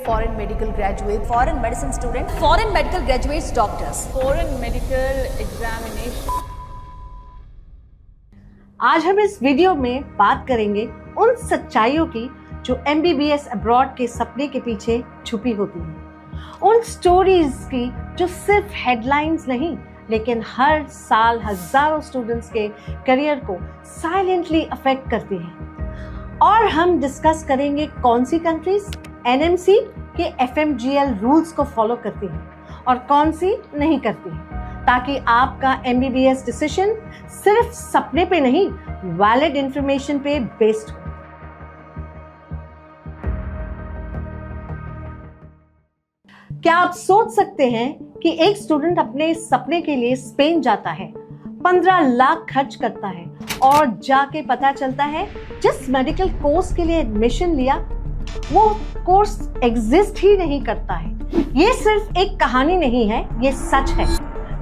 foreign medical graduates, foreign medicine students, foreign medical graduates doctors, foreign medical examination। आज हम इस video में बात करेंगे उन सच्चाइयों की जो MBBS अब्रॉड के सपने के पीछे छुपी होती हैं, उन स्टोरीज की जो सिर्फ हेडलाइंस नहीं लेकिन हर साल हजारों स्टूडेंट्स के करियर को साइलेंटली अफेक्ट करती हैं। और हम डिस्कस करेंगे कौन सी कंट्रीज NMC के FMGL रूल्स को फॉलो करती हैं और कौन सी नहीं करती हैं, ताकि आपका MBBS डिसीजन सिर्फ सपने पे नहीं, वैलिड इंफॉर्मेशन पे बेस्ड हो। क्या आप सोच सकते हैं कि एक स्टूडेंट अपने सपने के लिए स्पेन जाता है, 15 लाख खर्च करता है और जाके पता चलता है जिस मेडिकल कोर्स के लिए एडमिशन लिया वो कोर्स एग्जिस्ट ही नहीं करता है। ये सिर्फ एक कहानी नहीं है, ये सच है।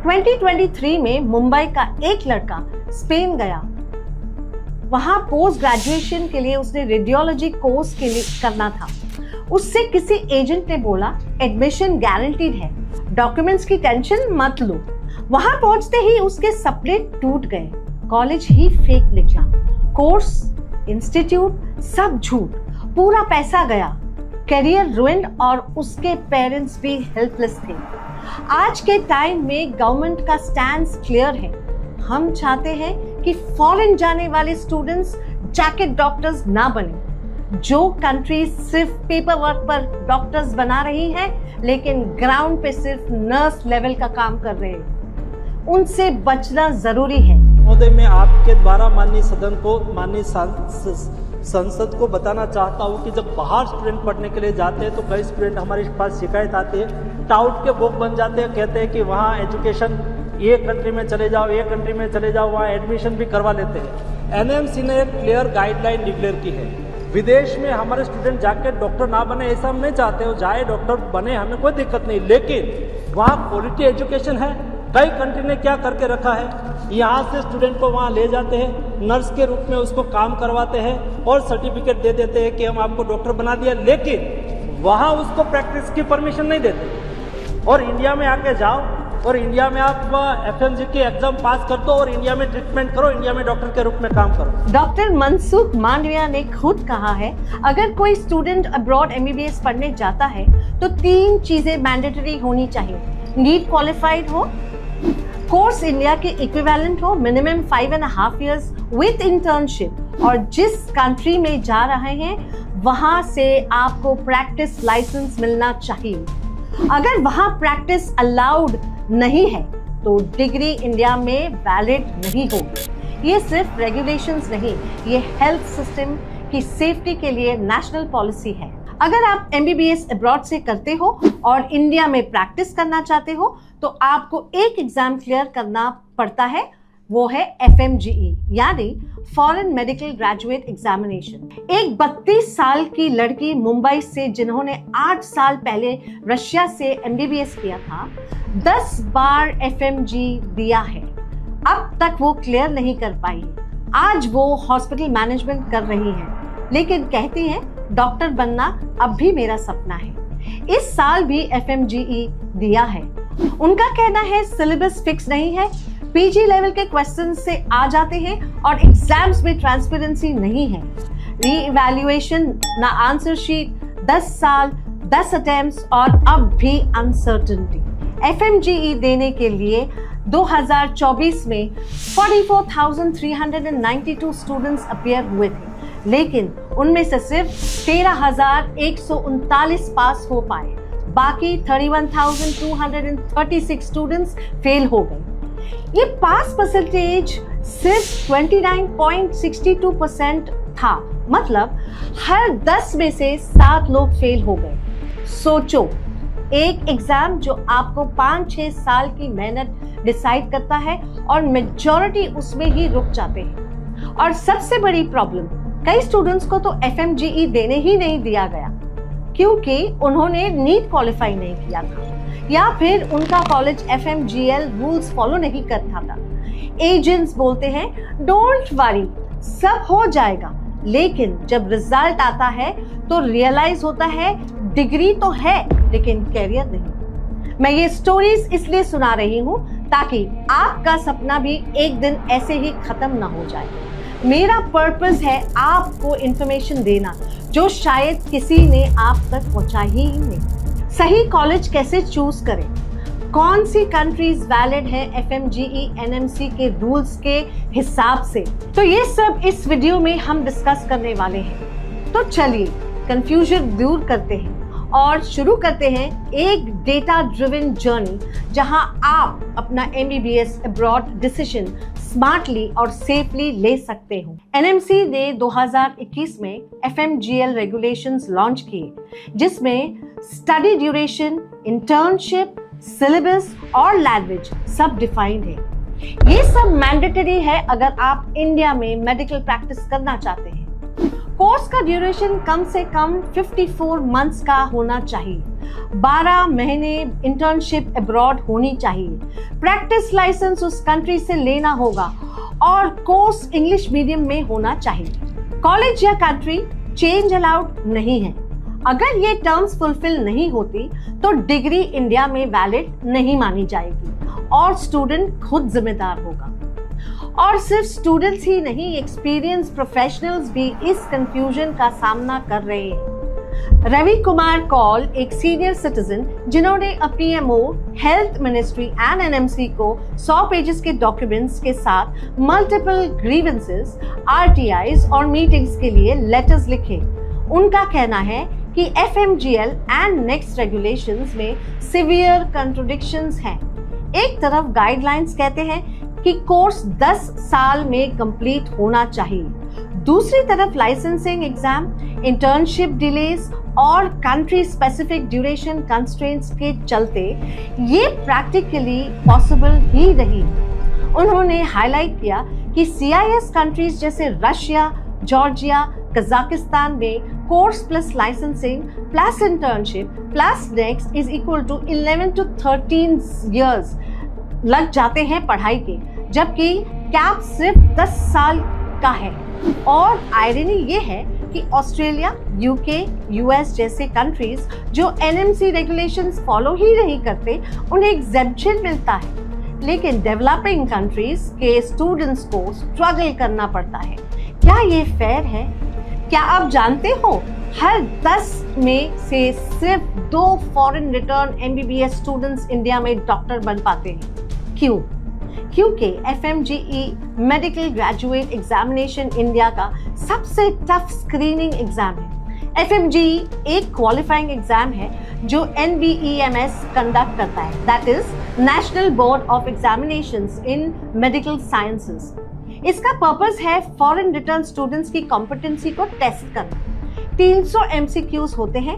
2023 में मुंबई का एक लड़का स्पेन गया। वहां पोस्ट ग्रेजुएशन के लिए उसने रेडियोलॉजी कोर्स के लिए करना था। उससे किसी एजेंट ने बोला एडमिशन गारंटीड है, डॉक्यूमेंट्स की टेंशन मत लो। वहां पहुंचते ही उसके सपने टूट गए। कॉलेज ही फेक निकला, कोर्स, इंस्टीट्यूट सब झूठ, पूरा पैसा गया, करियर रुइंड और उसके पेरेंट्स भी हेल्पलेस थे। आज के टाइम में गवर्नमेंट का स्टैंड क्लियर है। हम चाहते हैं कि फॉरेन जाने वाले स्टूडेंट्स जैकेट डॉक्टर्स ना बने। जो कंट्री सिर्फ पेपर वर्क पर डॉक्टर्स बना रही है लेकिन ग्राउंड पे सिर्फ नर्स लेवल का काम कर रहे हैं, उनसे बचना जरूरी है। महोदय, मैं आपके द्वारा माननीय सदन को, माननीय संसद को बताना चाहता हूँ कि जब बाहर स्टूडेंट पढ़ने के लिए जाते हैं तो कई स्टूडेंट हमारे पास शिकायत आती है, टाउट के बुक बन जाते हैं, कहते हैं कि वहाँ एजुकेशन ये कंट्री में चले जाओ, ये कंट्री में चले जाओ, वहाँ एडमिशन भी करवा लेते हैं। NMC ने एक क्लियर गाइडलाइन डिक्लेयर की है, विदेश में हमारे स्टूडेंट जाके डॉक्टर ना बने, ऐसा हम नहीं चाहते हो, जाए डॉक्टर बने, हमें कोई दिक्कत नहीं, लेकिन वहाँ क्वालिटी एजुकेशन है। कई कंट्री ने क्या करके रखा है, यहाँ से स्टूडेंट को वहाँ ले जाते हैं, नर्स के रूप में उसको काम करवाते हैं और सर्टिफिकेट दे देते हैं कि हम आपको डॉक्टर बना दिया, लेकिन वहाँ उसको प्रैक्टिस की परमिशन नहीं देते। और इंडिया में आके जाओ और इंडिया में आप FMG की एग्जाम पास कर दो और इंडिया में ट्रीटमेंट करो, इंडिया में डॉक्टर के रूप में काम करो। डॉक्टर मनसुख मांडविया ने खुद कहा है, अगर कोई स्टूडेंट अब्रॉड MBBS पढ़ने जाता है तो 3 चीजें मैंडेटरी होनी चाहिए। नीट क्वालिफाइड हो, कोर्स इंडिया के इक्विवेलेंट हो, मिनिमम 5.5 years विद इंटर्नशिप, और जिस कंट्री में जा रहे हैं वहां से आपको प्रैक्टिस लाइसेंस मिलना चाहिए। अगर वहां प्रैक्टिस अलाउड नहीं है तो डिग्री इंडिया में वैलिड नहीं होगी। ये सिर्फ रेगुलेशंस नहीं, ये हेल्थ सिस्टम की सेफ्टी के लिए नेशनल पॉलिसी है। अगर आप MBBS अब्रॉड से करते हो और इंडिया में प्रैक्टिस करना चाहते हो तो आपको एक एग्जाम क्लियर करना पड़ता है, वो है FMGE यानी फॉरेन मेडिकल ग्रेजुएट एग्जामिनेशन। एक 32 साल की लड़की मुंबई से जिन्होंने 8 साल पहले रशिया से MBBS किया था, 10 बार FMG दिया है, अब तक वो क्लियर नहीं कर पाई। आज वो हॉस्पिटल मैनेजमेंट कर रही है लेकिन कहती है डॉक्टर बनना अब भी मेरा सपना है। इस साल भी FMGE दिया है। उनका कहना है सिलेबस फिक्स नहीं है, PG लेवल के क्वेश्चन से आ जाते हैं और एग्जाम्स में ट्रांसपेरेंसी नहीं है। रीइवैल्यूएशन ना आंसर शीट, 10 साल 10 अटेम्प्ट्स और अब भी अनसर्टेनिटी। FMGE देने के लिए 2024 में 44,392 स्टूडेंट्स अपीयर हुए थे, लेकिन उनमें से सिर्फ 13,139 पास हो पाए, बाकी 31,236 स्टूडेंट्स फेल हो गए। ये पास परसेंटेज सिर्फ 29.62% था, मतलब हर 10 में से 7 लोग फेल हो गए। सोचो, एक एग्जाम जो आपको 5-6 साल की मेहनत डिसाइड करता है और मेजॉरिटी उसमें ही रुक जाते हैं। और सबसे बड़ी प्रॉब्लम, कई स्टूडेंट्स को तो FMGE देने ही नहीं दिया गया क्योंकि उन्होंने नीट क्वालिफाई नहीं किया था या फिर उनका कॉलेज FMGL रूल्स फॉलो नहीं करता था। एजेंट्स बोलते हैं डोंट वरी, सब हो जाएगा, लेकिन जब रिजल्ट आता है तो रियलाइज होता है डिग्री तो है लेकिन कैरियर नहीं। मैं ये स्टोरीज इसलिए सुना रही हूँ ताकि आपका सपना भी एक दिन ऐसे ही खत्म ना हो जाए। मेरा पर्पस है आपको इंफॉर्मेशन देना जो शायद किसी ने आप तक पहुंचा ही नहीं। सही कॉलेज कैसे चूज करें, कौन सी कंट्रीज वैलिड है FMGE NMC के रूल्स के हिसाब से, तो ये सब इस वीडियो में हम डिस्कस करने वाले हैं। तो चलिए कंफ्यूजन दूर करते हैं और शुरू करते हैं एक डेटा ड्रिवन जर्नी जहां आप अपना MBBS अब्रॉड डिसीजन स्मार्टली और सेफली ले सकते हो। NMC ने 2021 में FMGL रेगुलेशंस लॉन्च किए जिसमें स्टडी ड्यूरेशन, इंटर्नशिप, सिलेबस और लैंग्वेज सब डिफाइंड है। ये सब मैंडेटरी है अगर आप इंडिया में मेडिकल प्रैक्टिस करना चाहते हैं। कोर्स का ड्यूरेशन कम से कम 54 मंथ्स का होना चाहिए। 12 महीने इंटर्नशिप अब्रॉड होनी चाहिए। प्रैक्टिस लाइसेंस उस कंट्री से लेना होगा और कोर्स इंग्लिश मीडियम में होना चाहिए। कॉलेज या कंट्री चेंज अलाउड नहीं है। अगर ये टर्म्स फुलफिल नहीं होती तो डिग्री इंडिया में वैलिड नहीं मानी जाएगी और स्टूडेंट खुद जिम्मेदार होगा। और सिर्फ स्टूडेंट्स ही नहीं, एक्सपीरियंस प्रोफेशनल्स भी इस कंफ्यूजन का सामना कर रहे हैं। रवि कुमार कौल एक सीनियर सिटीजन जिन्होंने PMO, health ministry and NMC को 100 पेजेस के डॉक्यूमेंट्स के साथ मल्टीपल ग्रीवेंसेस, RTIs और मीटिंग्स के लिए लेटर्स लिखे। उनका कहना है कि FMGL एंड नेक्स्ट रेगुलेशंस में सिवियर कंट्रोडिक्शंस हैं। एक तरफ गाइडलाइंस कहते हैं कि कोर्स 10 साल में कंप्लीट होना चाहिए, दूसरी तरफ लाइसेंसिंग एग्जाम, इंटर्नशिप डिलेज और कंट्री स्पेसिफिक ड्यूरेशन कंस्ट्रेंट्स के चलते ये प्रैक्टिकली पॉसिबल ही नहीं। उन्होंने हाईलाइट किया कि CIS कंट्रीज जैसे रशिया, जॉर्जिया, कजाकिस्तान में course plus licensing plus internship plus next is equal to 11 to 13 years लग जाते हैं पढ़ाई के, जबकि कैप सिर्फ 10 साल का है। और आयरनी ये है कि ऑस्ट्रेलिया, UK, US जैसे कंट्रीज जो NMC रेगुलेशंस फॉलो ही नहीं करते उन्हें एग्जेम्पशन मिलता है, लेकिन डेवलपिंग कंट्रीज के स्टूडेंट्स को स्ट्रगल करना पड़ता है। क्या ये फेयर है? क्या आप जानते हो हर 10 में से सिर्फ 2 foreign return MBBS students India में डॉक्टर बन पाते हैं। क्यों? क्योंकि FMGE medical graduate examination India का सबसे टफ स्क्रीनिंग एग्जाम है। FMGE एक क्वालिफाइंग एग्जाम है जो NBEMS कंडक्ट करता है, that is national board of examinations in medical sciences. इसका पर्पस है फॉरेन रिटर्न स्टूडेंट्स की कॉम्पिटेंसी को टेस्ट करना। 300 MCQs होते हैं,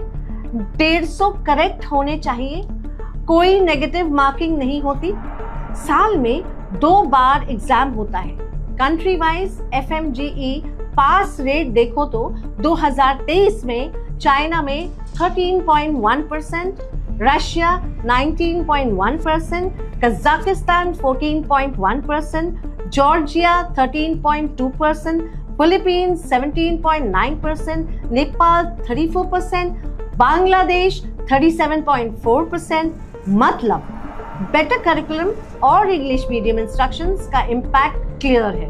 150 करेक्ट होने चाहिए, कोई नेगेटिव मार्किंग नहीं होती। साल में 2 बार एग्जाम होता है। कंट्री वाइज FMGE पास रेट देखो तो 2023 में चाइना में 13.1%, Russia 19.1%, Kazakhstan 14.1%, Georgia 13.2%, Philippines 17.9%, Nepal 34%, Bangladesh 37.4%। मतलब बेटर करिकुलम और इंग्लिश मीडियम इंस्ट्रक्शंस का इम्पैक्ट क्लियर है।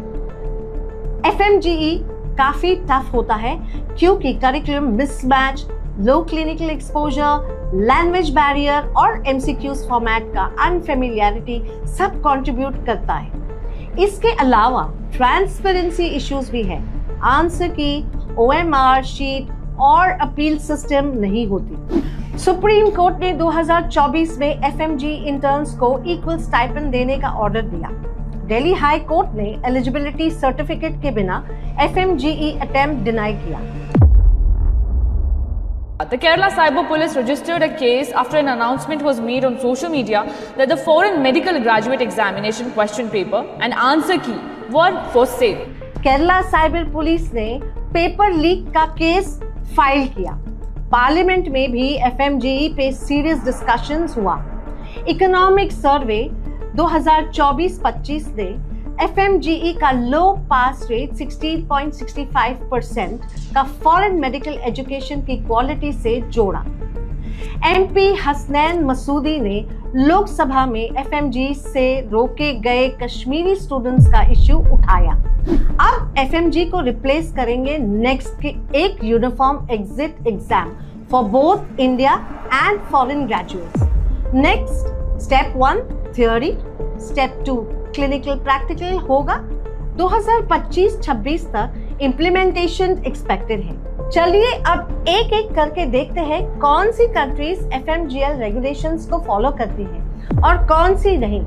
FMGE काफी टफ होता है क्योंकि करिकुलम मिसमैच, लो क्लिनिकल एक्सपोजर, लैंग्वेज बैरियर और MCQs फॉर्मेट का अनफेमिलियरिटी सब कंट्रीब्यूट करता है। इसके अलावा ट्रांसपेरेंसी इश्यूज भी है। आंसर की, OMR शीट और अपील सिस्टम नहीं होती। सुप्रीम कोर्ट ने 2024 में FMGE इंटर्न्स को इक्वल स्टाइपेंड देने का ऑर्डर दिया। दिल्ली हाई कोर्ट ने एलिजिबिलिटी सर्टिफिकेट के बिना FMGE अटेम्प्ट डिनाई किया। The Kerala Cyber Police registered a case after an announcement was made on social media that the foreign medical graduate examination question paper and answer key were for sale. Kerala cyber police ने paper leak का case file किया। Parliament में भी FMGE पे serious discussions हुआ। Economic survey 2024-25 ने FMGE का लो पास rate 16.65% का फॉरेन मेडिकल एजुकेशन की क्वालिटी से जोड़ा। MP हसनैन मसूदी ने लोकसभा में FMG से रोके गए कश्मीरी स्टूडेंट्स का इश्यू उठाया। अब FMG को रिप्लेस करेंगे नेक्स्ट के एक uniform exit exam for both India and foreign graduates. Next step 1 theory, step 2 clinical practical होगा। 2025-26 तक इम्प्लीमेंटेशन एक्सपेक्टेड है। चलिए अब एक एक करके देखते हैं कौन सी कंट्रीज FMGL रेगुलेशंस को फॉलो करती हैं और कौन सी नहीं,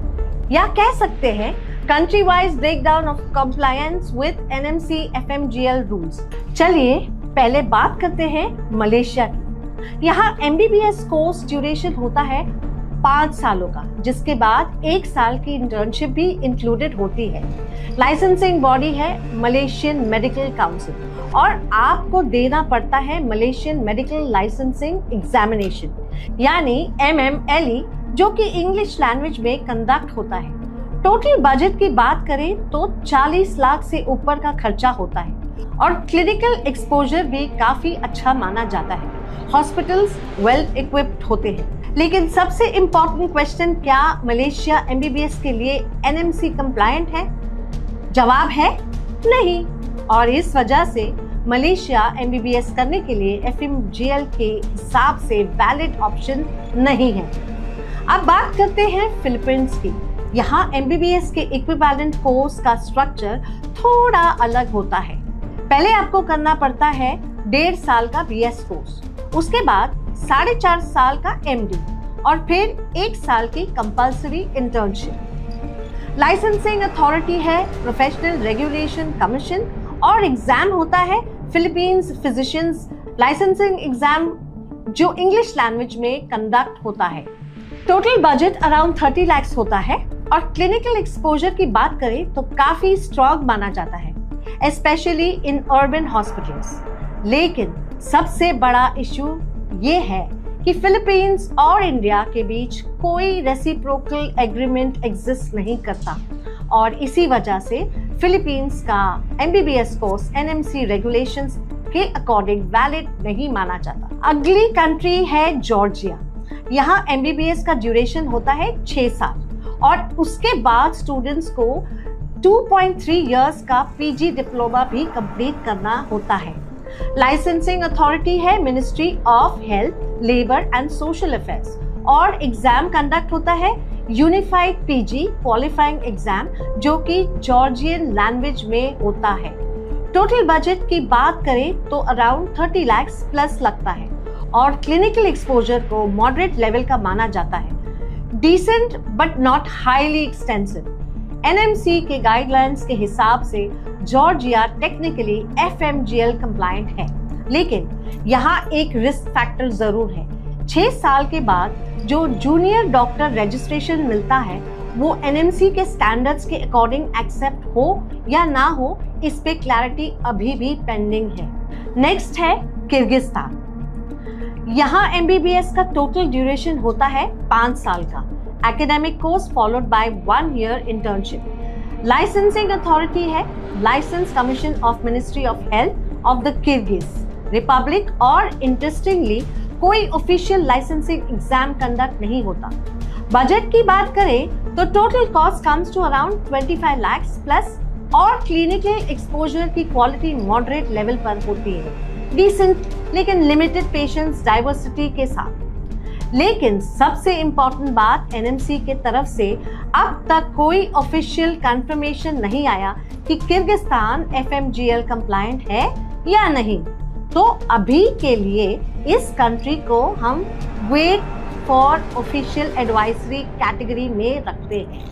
या कह सकते हैं country wise breakdown of compliance with NMC FMGL rules. चलिए पहले बात करते हैं मलेशिया की। यहाँ MBBS कोर्स ड्यूरेशन होता है 5 सालों का, जिसके बाद 1 साल की इंटर्नशिप भी इंक्लूडेड होती है। लाइसेंसिंग बॉडी है मलेशियन मेडिकल काउंसिल और आपको देना पड़ता है मलेशियन मेडिकल लाइसेंसिंग एग्जामिनेशन यानी MMLE, जो कि इंग्लिश लैंग्वेज में कंडक्ट होता है। टोटल बजट की बात करें तो 40 लाख से ऊपर का खर्चा होता है और क्लिनिकल एक्सपोजर भी काफी अच्छा माना जाता है। हॉस्पिटल्स वेल इक्विप्ड होते हैं। लेकिन सबसे इम्पोर्टेंट क्वेश्चन, क्या मलेशिया MBBS के लिए NMC कंप्लायंट है? जवाब है नहीं, और इस वजह से मलेशिया MBBS करने के लिए FMGL के हिसाब से वैलिड ऑप्शन नहीं है। अब बात करते हैं फिलीपींस की। यहाँ MBBS के इक्विवेलेंट कोर्स का स्ट्रक्चर थोड़ा अलग होता है। पहले आपको करना पड़ता है 1.5 साल का BS कोर्स, उसके बाद 4.5 साल का MD और फिर 1 साल की कंपल्सरी इंटर्नशिप। लाइसेंसिंग अथॉरिटी है प्रोफेशनल रेगुलेशन कमीशन और एग्जाम होता है फिलीपींस फिजिशियंस लाइसेंसिंग एग्जाम, जो इंग्लिश लैंग्वेज में कंडक्ट होता है। टोटल बजट अराउंड 30 लाख होता है और क्लिनिकल एक्सपोजर की बात करें तो काफी स्ट्रॉन्ग माना जाता है, स्पेशली इन अर्बन हॉस्पिटल्स। लेकिन सबसे बड़ा इश्यू ये है कि फिलीपींस और इंडिया के बीच कोई रेसिप्रोकल एग्रीमेंट एग्जिस्ट नहीं करता और इसी वजह से फिलीपींस का MBBS कोर्स NMC रेगुलेशंस के अकॉर्डिंग वैलिड नहीं माना जाता। अगली कंट्री है जॉर्जिया। यहाँ MBBS का ड्यूरेशन होता है 6 साल और उसके बाद स्टूडेंट्स को 2.3 इयर्स का PG डिप्लोमा भी कंप्लीट करना होता है। लाइसेंसिंग अथॉरिटी है ministry of health, labour and social affairs और एग्जाम कंडक्ट होता है यूनिफाइड PG क्वालिफाइंग एग्जाम, जो कि जॉर्जियन लैंग्वेज में होता है। टोटल बजट की बात करें तो अराउंड 30 लाख प्लस लगता है और क्लिनिकल एक्सपोजर को मॉडरेट लेवल का माना जाता है। Decent but not highly extensive. NMC के गाइडलाइंस के हिसाब से जॉर्जिया टेक्निकली FMGL कंप्लायंट है, लेकिन यहाँ एक रिस्क फैक्टर जरूर है। 6 साल के बाद जो जूनियर डॉक्टर रजिस्ट्रेशन मिलता है वो NMC के स्टैंडर्ड्स के अकॉर्डिंग एक्सेप्ट हो या ना हो, इस पे क्लैरिटी अभी भी पेंडिंग है। नेक्स्ट है किर्गिस्तान। यहाँ MBBS का टोटल ड्यूरेशन होता है 5 साल का academic course followed by 1 year internship. Licensing authority है licence commission of ministry of health of the Kyrgyz Republic और इंटरेस्टिंगली कोई ऑफिशियल लाइसेंसिंग एग्जाम कंडक्ट नहीं होता। बजट की बात करें तो total cost comes to around 25 lakh plus और क्लिनिकल एक्सपोजर की क्वालिटी मॉडरेट लेवल पर होती है, डिसेंट लेकिन लिमिटेड पेशेंट्स डाइवर्सिटी के साथ। लेकिन सबसे इम्पोर्टेंट बात, NMC के तरफ से अब तक कोई ऑफिशियल कंफर्मेशन नहीं आया कि किर्गिस्तान FMGL कंप्लायंट है या नहीं। तो अभी के लिए इस कंट्री को हम wait for official advisory category में रखते हैं।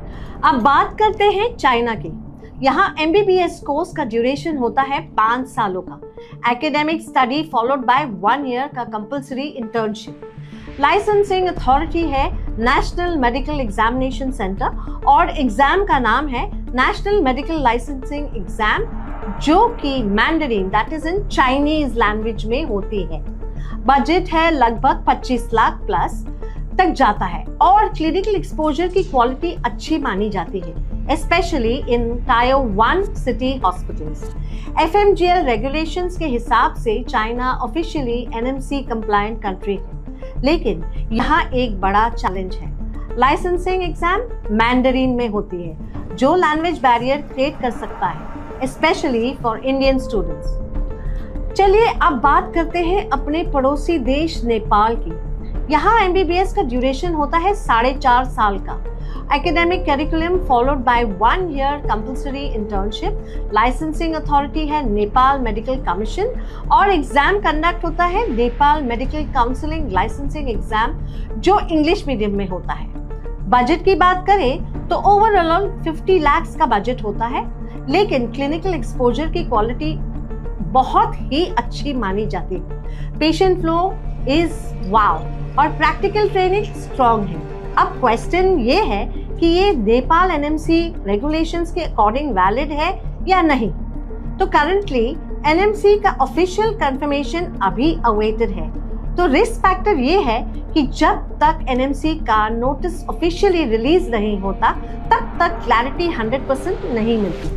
अब बात करते हैं चाइना की। यहाँ MBBS कोर्स का ड्यूरेशन होता है 5 सालों का academic study followed by 1 year का कंपल्सरी इंटर्नशिप। लाइसेंसिंग अथॉरिटी है नेशनल मेडिकल एग्जामिनेशन सेंटर और एग्जाम का नाम है नेशनल मेडिकल लाइसेंसिंग एग्जाम, जो कि Mandarin that is in Chinese language में होती है। बजट है लगभग 25 लाख प्लस तक जाता है और क्लिनिकल एक्सपोजर की क्वालिटी अच्छी मानी जाती है, specially in tyre 1 city hospitals. FMGL regulations के हिसाब से China officially NMC compliant country है, लेकिन यहाँ एक बड़ा चैलेंज है। लाइसेंसिंग एग्जाम मैंडरीन में होती है, जो लैंग्वेज बैरियर क्रिएट कर सकता है, स्पेशली फॉर इंडियन स्टूडेंट्स। चलिए अब बात करते हैं अपने पड़ोसी देश नेपाल की। यहाँ MBBS का ड्यूरेशन होता है 4.5 साल का। Academic curriculum followed by 1 year compulsory internship. Licensing authority है नेपाल मेडिकल कमीशन और एग्जाम कंडक्ट होता है Nepal medical counselling licensing exam, जो इंग्लिश मीडियम में होता है। बजट की बात करें तो ओवरऑल 50 लाख का बजट होता है, लेकिन क्लिनिकल एक्सपोजर की क्वालिटी बहुत ही अच्छी मानी जाती है। पेशेंट फ्लो इज वाव और प्रैक्टिकल ट्रेनिंग स्ट्रॉन्ग है। अब क्वेश्चन ये है कि ये नेपाल NMC रेगुलेशंस के अकॉर्डिंग वैलिड है या नहीं। तो करंटली NMC का ऑफिशियल कंफर्मेशन अभी अवेटेड है। तो रिस्क फैक्टर ये है कि जब तक NMC का नोटिस ऑफिशियली रिलीज नहीं होता तब तक क्लैरिटी 100% नहीं मिलती।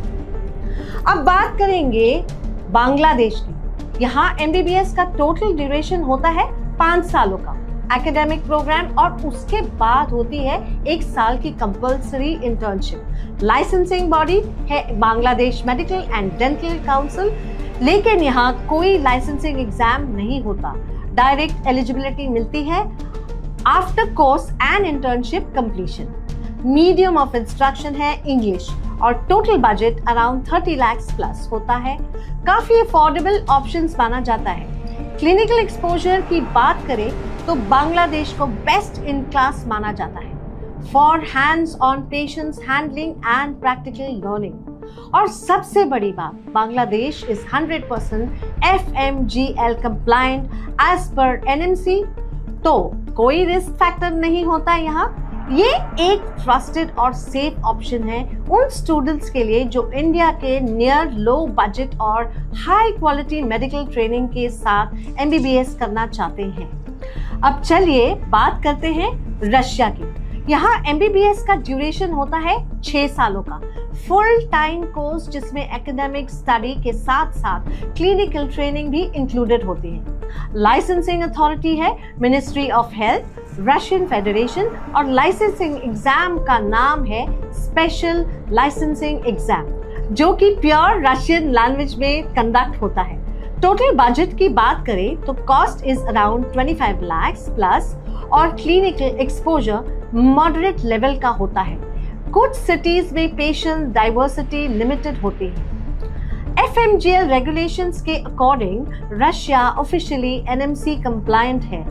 अब बात करेंगे बांग्लादेश की। यहाँ MBBS का टोटल ड्यूरेशन होता है 5 सालों का एकेडमिक प्रोग्राम और उसके बाद होती है 1 साल की कंपल्सरी इंटर्नशिप। लाइसेंसिंग बॉडी है Bangladesh medical and dental council, लेकिन यहाँ कोई लाइसेंसिंग एग्जाम नहीं होता। डायरेक्ट एलिजिबिलिटी मिलती है after course and internship completion. Medium of instruction है इंग्लिश और total budget around 30 lakh plus होता है। काफी अफोर्डेबल ऑप्शंस माना जाता है। क्लिनिकल एक्सपोजर की बात करें तो बांग्लादेश को बेस्ट इन क्लास माना जाता है for hands on patients handling and practical learning. और सबसे बड़ी बात, Bangladesh is 100% FMGL compliant as per NMC, तो कोई रिस्क फैक्टर नहीं होता यहाँ। ये एक ट्रस्टेड और सेफ ऑप्शन है उन स्टूडेंट्स के लिए जो इंडिया के नियर लो बजट और हाई क्वालिटी मेडिकल ट्रेनिंग के साथ MBBS करना चाहते हैं। अब चलिए बात करते हैं रशिया की। यहाँ MBBS का ड्यूरेशन होता है 6 सालों का फुल टाइम कोर्स, जिसमें एकेडमिक स्टडी के साथ साथ क्लिनिकल ट्रेनिंग भी इंक्लूडेड होती है। लाइसेंसिंग अथॉरिटी है ministry of health, Russian federation और लाइसेंसिंग एग्जाम का नाम है स्पेशल लाइसेंसिंग एग्जाम, जो कि प्योर रशियन लैंग्वेज में कंडक्ट होता है। टोटल बजट की बात करें तो cost is around 25 lakh plus और क्लिनिकल एक्सपोजर मॉडरेट लेवल का होता है। कुछ सिटीज में पेशेंट डाइवर्सिटी लिमिटेड होती है। FMGL रेगुलेशंस के according Russia officially NMC compliant है,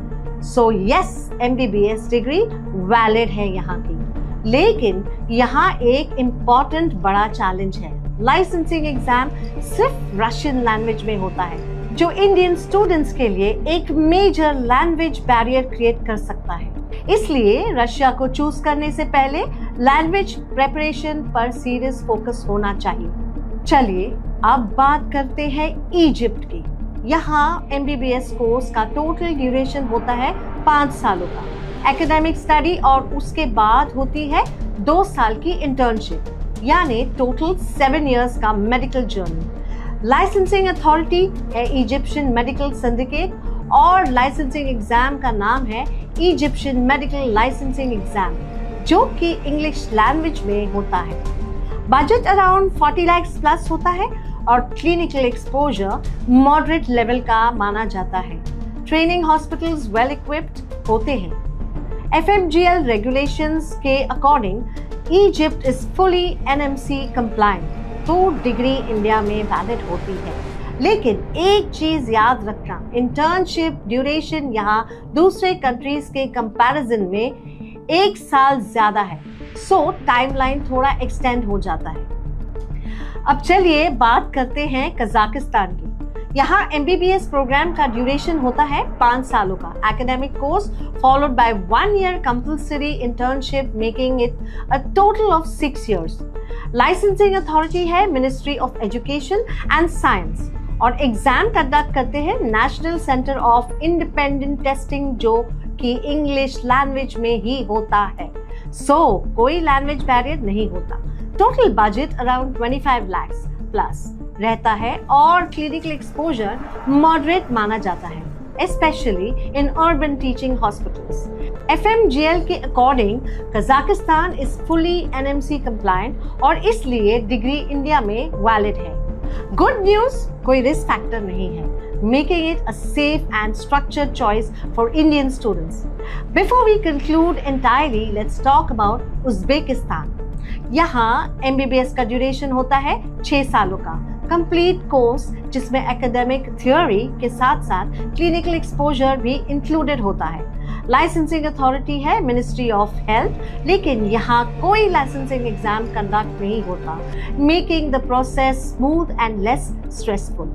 so yes MBBS degree valid है यहाँ की। लेकिन यहाँ एक इम्पॉर्टेंट बड़ा चैलेंज है। लाइसेंसिंग एग्जाम सिर्फ रशियन लैंग्वेज में होता है, जो इंडियन स्टूडेंट्स के लिए एक मेजर लैंग्वेज बैरियर क्रिएट कर सकता है। इसलिए रशिया को चूज करने से पहले लैंग्वेज प्रेपरेशन पर सीरियस फोकस होना चाहिए। चलिए अब बात करते हैं इजिप्ट की। यहाँ MBBS कोर्स का टोटल ड्यूरेशन होता है 5 सालों का एकेडमिक स्टडी और उसके बाद होती है 2 साल की इंटर्नशिप, यानी टोटल 7 इयर्स का मेडिकल जर्नी। लाइसेंसिंग अथॉरिटी है इजिप्शियन मेडिकल सिंडिकेट और लाइसेंसिंग एग्जाम का नाम है इजिप्शियन मेडिकल लाइसेंसिंग एग्जाम, जो कि इंग्लिश लैंग्वेज में होता है। बजट अराउंड 40 लाख प्लस होता है और क्लिनिकल एक्सपोजर मॉडरेट लेवल का माना जाता है। ट्रेनिंग हॉस्पिटल्स वेल इक्विप्ड होते हैं। FMGL रेगुलेशंस के according Egypt is fully NMC compliant, तो डिग्री इंडिया में वैलिड होती है। लेकिन एक चीज याद रखना, इंटर्नशिप ड्यूरेशन यहाँ दूसरे कंट्रीज के कंपैरिजन में 1 साल ज्यादा है, सो टाइमलाइन थोड़ा एक्सटेंड हो जाता है। अब चलिए बात करते हैं कजाकिस्तान की। यहाँ MBBS प्रोग्राम का ड्यूरेशन होता है 5 सालों का academic course followed by 1 year compulsory internship, making it a total of 6 years. Licensing authority है ministry of education and science और एग्जाम कंडक्ट करते हैं national centre of independent testing, जो कि इंग्लिश लैंग्वेज में ही होता है, सो कोई लैंग्वेज बैरियर नहीं होता। Total budget around 25 lakh plus रहता है और क्लिनिकल एक्सपोजर मॉडरेट माना जाता है। especially in urban teaching hospitals. FMGL के according Kazakhstan is fully NMC compliant और इसलिए डिग्री इंडिया में वैलिड है. Good news, कोई रिस्क फैक्टर नहीं है, making it a safe and structured choice for Indian students. Before we conclude entirely, let's talk about Uzbekistan. यहाँ MBBS का duration होता है 6 सालों का कंप्लीट कोर्स, जिसमें एकेडमिक थ्योरी के साथ साथ क्लिनिकल एक्सपोजर भी इंक्लूडेड होता है. लाइसेंसिंग अथॉरिटी है मिनिस्ट्री ऑफ हेल्थ, लेकिन यहाँ कोई लाइसेंसिंग एग्जाम कंडक्ट नहीं होता, making the process smooth and less stressful.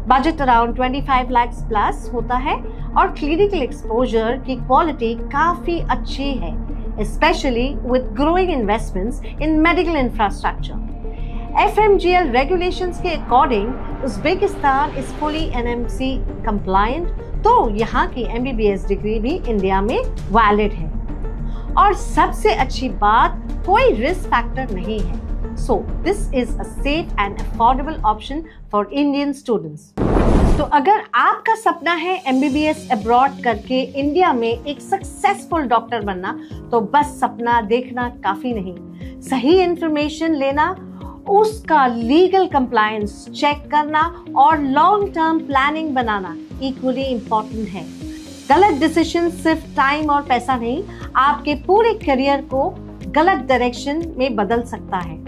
Budget around 25 lakh plus होता है और क्लिनिकल एक्सपोजर की क्वालिटी काफी अच्छी है, especially with growing investments in medical infrastructure. FMGL regulations के according Uzbekistan is fully NMC compliant, तो यहाँ की MBBS डिग्री भी इंडिया में वैलिड है. और सबसे अच्छी बात, कोई रिस्क फैक्टर नहीं है. So this is a safe and affordable option for Indian students. तो अगर आपका सपना है MBBS अब्रॉड करके इंडिया में एक सक्सेसफुल डॉक्टर बनना, तो बस सपना देखना काफी नहीं, सही इंफॉर्मेशन लेना, उसका लीगल कंप्लायंस चेक करना और लॉन्ग टर्म प्लानिंग बनाना इक्वली इम्पोर्टेंट है. गलत डिसीजन सिर्फ टाइम और पैसा नहीं, आपके पूरे करियर को गलत डायरेक्शन में बदल सकता है.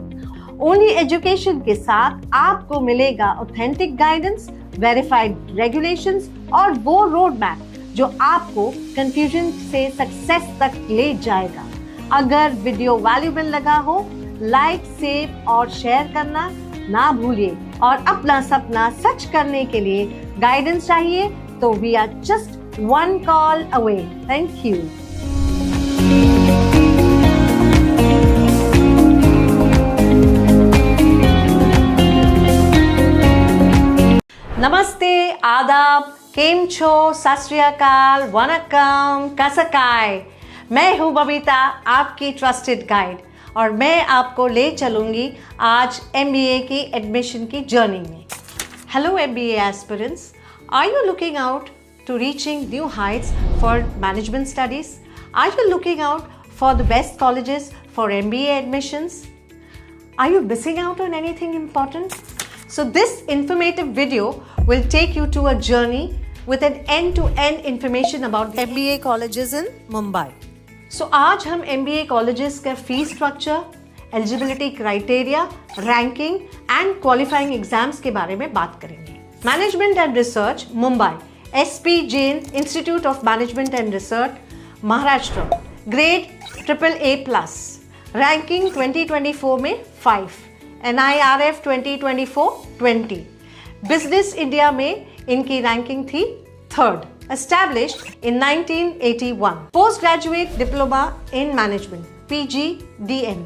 ओनली एजुकेशन के साथ आपको मिलेगा ऑथेंटिक गाइडेंस, वेरीफाइड रेगुलेशंस और वो रोड मैप जो आपको कंफ्यूजन से सक्सेस तक ले जाएगा. अगर वीडियो वैल्यूएबल लगा हो, लाइक, सेव और शेयर करना ना भूलिए. और अपना सपना सच करने के लिए गाइडेंस चाहिए तो we are just one call away. Thank you. नमस्ते, आदाब, केम छो, सत श्री अकाल, वनक्कम, कसकाय. मैं हूँ बबीता, आपकी ट्रस्टेड गाइड, और मैं आपको ले चलूँगी आज MBA की एडमिशन की जर्नी में. Hello MBA aspirants, are you looking out to reaching new heights for management studies? Are you looking out for the best colleges for MBA admissions? Are you missing out on anything important? So this informative video will take you to a journey with an end-to-end information about MBA colleges in Mumbai. So आज हम MBA colleges का fee structure, eligibility criteria, ranking and qualifying exams के बारे में बात करेंगे. Management and Research, Mumbai, SP Jain Institute of Management and Research, Maharashtra, grade AAA+, ranking 2024 में 5, NIRF 2024 20, Business India में इनकी रैंकिंग थी 3rd, established in 1981, Postgraduate Diploma in Management, PGDM,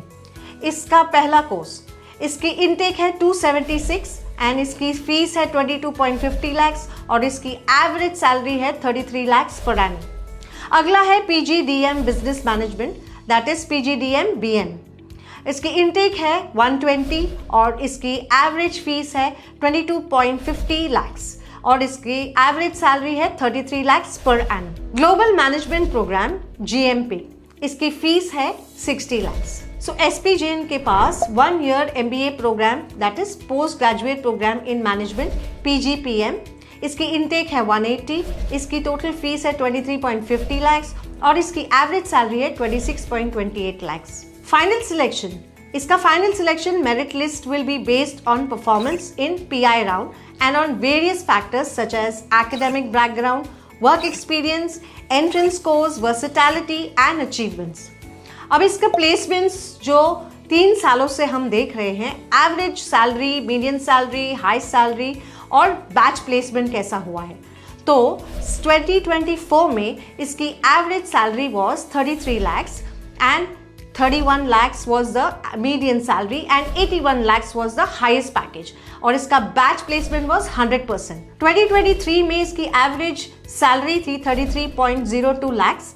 इसका पहला कोर्स. इसकी इनटेक है 276 एंड इसकी फीस है 22.50 lakhs और इसकी एवरेज सैलरी है 33 lakhs पर एनम. अगला है PGDM business management, that is PGDM BM. इसकी इनटेक है 120 और इसकी एवरेज फीस है 22.50 lakhs और इसकी एवरेज सैलरी है 33 lakhs per annum. Global management program GMP, इसकी फीस है 60 lakhs. So SP Jain के पास 1 year MBA program, that is post graduate program in management, PGPM. इसकी इंटेक है 180, इसकी टोटल फीस है 23.50 lakhs और इसकी एवरेज सैलरी है 26.28 lakhs. फाइनल सिलेक्शन, इसका final selection merit list will be based on performance in PI round and on various factors such as academic background, work experience, entrance scores, versatility and achievements. अब इसका placements जो 3 सालों से हम देख रहे हैं, average salary, median salary, high salary और बैच प्लेसमेंट कैसा हुआ है. तो 2024 में इसकी average salary was 33 lakhs and 31 lakhs was the median salary and 81 lakhs was the highest package और इसका बैच प्लेसमेंट was 100%. 2023 में इसकी एवरेज सैलरी थी 33.02 lakhs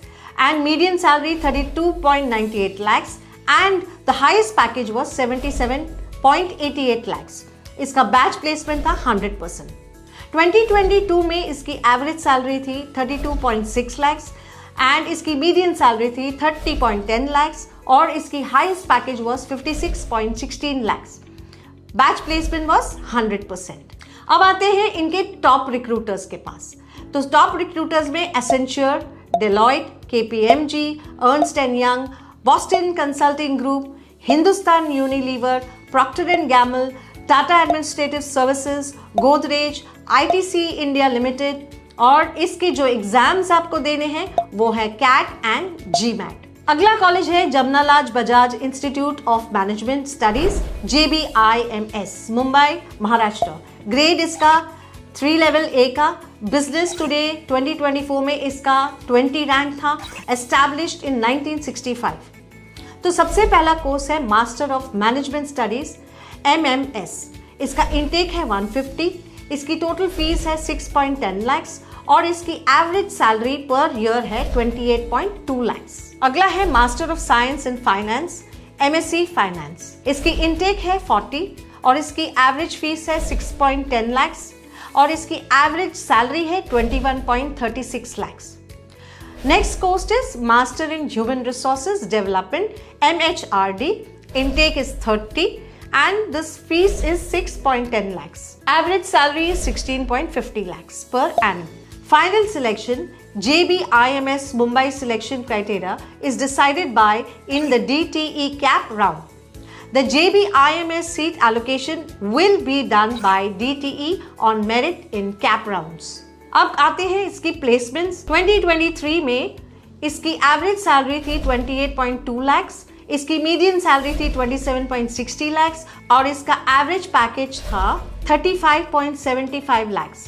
and median salary 32.98 lakhs and the highest package was 77.88 lakhs. इसका batch placement था 100%. 2022 में इसकी average salary थी 32.6 lakhs एंड इसकी मीडियन सैलरी थी 30.10 lakhs और इसकी highest package was 56.16 lakhs. Batch placement was 100%. अब आते हैं इनके टॉप रिक्रूटर्स के पास. तो टॉप रिक्रूटर्स में Accenture, Deloitte, KPMG, Ernst and Young, Boston Consulting Group, Hindustan Unilever, Procter and Gamble, Tata Administrative Services, Godrej, ITC India Limited और इसके जो एग्जाम्स आपको देने हैं वो है CAT एंड GMAT. अगला कॉलेज है Jamnalal Bajaj institute of management studies JBIMS, Mumbai, Maharashtra. Grade इसका 3 लेवल A का. बिजनेस टुडे 2024 में इसका 20 रैंक था. Established in 1965. तो सबसे पहला कोर्स है master of management studies MMS. इसका इनटेक है 150. इसकी टोटल फीस है 6.10 lakhs और इसकी एवरेज सैलरी पर ईयर है 28.2 lakhs. अगला है master of science in finance MSc finance. इसकी इनटेक है 40 और इसकी एवरेज फीस है 6.10 lakhs और इसकी एवरेज सैलरी है 21.36 lakhs. Next course is master in human resources development MHRD. Intake is 30 and this fees is 6.10 lakhs. Average salary is 16.50 lakhs per annum. Final selection JBIMS Mumbai selection criteria is decided by in the DTE cap round. The JBIMS seat allocation will be done by DTE on merit in cap rounds. अब आते हैं इसकी placements. 2023 में इसकी average salary थी 28.2 lakhs. इसकी median salary थी 27.60 lakhs और इसका एवरेज पैकेज था 35.75 lakhs.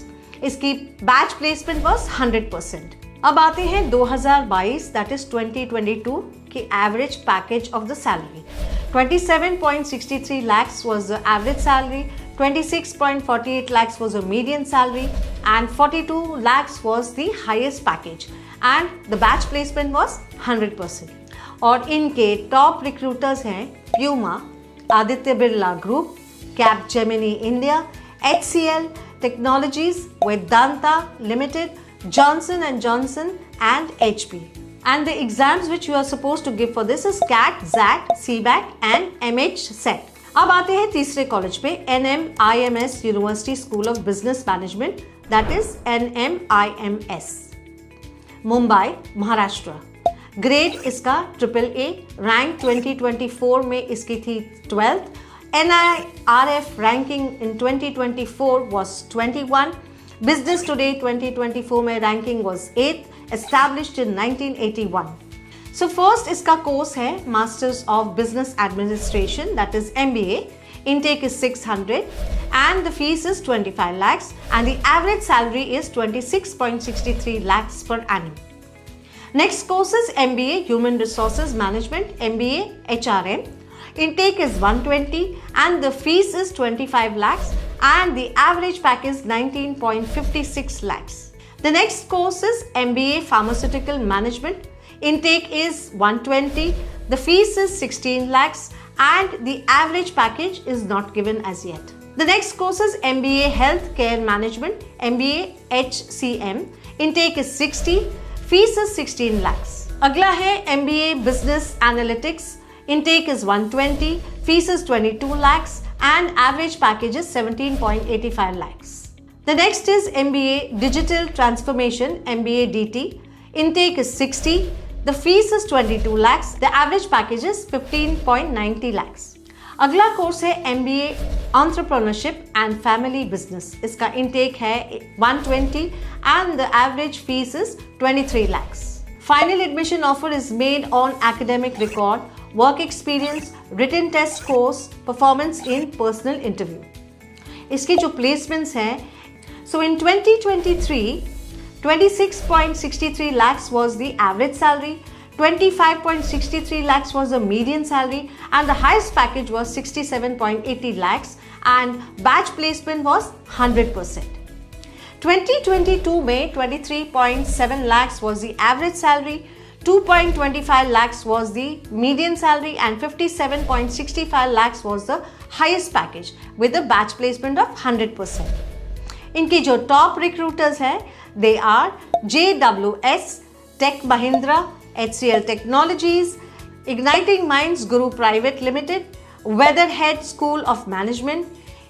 इसकी बैच प्लेसमेंट वाज 100%. अब आते हैं 2022 दैट इज 2022 की average package of the salary. 27.63 lakhs was the average salary, 26.48 lakhs was the median salary and 42 lakhs was the highest package and the batch placement was 100%. और इनके top recruiters हैं Puma, Aditya Birla group, Capgemini India, HCL technologies, Vedanta limited, Johnson and Johnson and HP. And the exams which you are supposed to give for this is CAT, ZAT, CBAT and MHSET. अब आते हैं तीसरे college पे NMIMS university school of business management that is NMIMS, Mumbai, Maharashtra. Grade इसका AAA. Rank 2024 में इसकी थी 12th. NIRF ranking in 2024 was 21. Business today 2024 में ranking was 8th. established in 1981. So first इसका कोर्स है Masters of Business Administration that is MBA. Intake is 600 and the fees is 25 lakhs and the average salary is 26.63 lakhs per annum. Next course is MBA Human Resources Management, MBA HRM. Intake is 120 and the fees is 25 lakhs and the average package is 19.56 lakhs. The next course is MBA Pharmaceutical Management. Intake is 120. The fees is 16 lakhs and the average package is not given as yet. The next course is MBA Healthcare Management, MBA HCM. Intake is 60. Fees is 16 lakhs. अगला है MBA Business Analytics. Intake is 120. Fees is 22 lakhs and average package is 17.85 lakhs. The next is MBA Digital Transformation, MBA DT. Intake is 60. The fees is 22 lakhs. The average package is 15.90 lakhs. अगला course है MBA Entrepreneurship and Family Business. इसका intake है 120 and the average fees is 23 lakhs. Final admission offer is made on academic record, work experience, written test course, performance in personal interview. इसकी जो placements हैं, so in 2023, 26.63 lakhs was the average salary, 25.63 lakhs was the median salary and the highest package was 67.80 lakhs and batch placement was 100%. 2022 में 23.7 lakhs was the average salary, 2.25 lakhs was the median salary and 57.65 lakhs was the highest package with a batch placement of 100%. इनके जो top recruiters हैं they are JWS, Tech Mahindra, HCL Technologies, Igniting Minds Guru Private Limited, Weatherhead School of Management,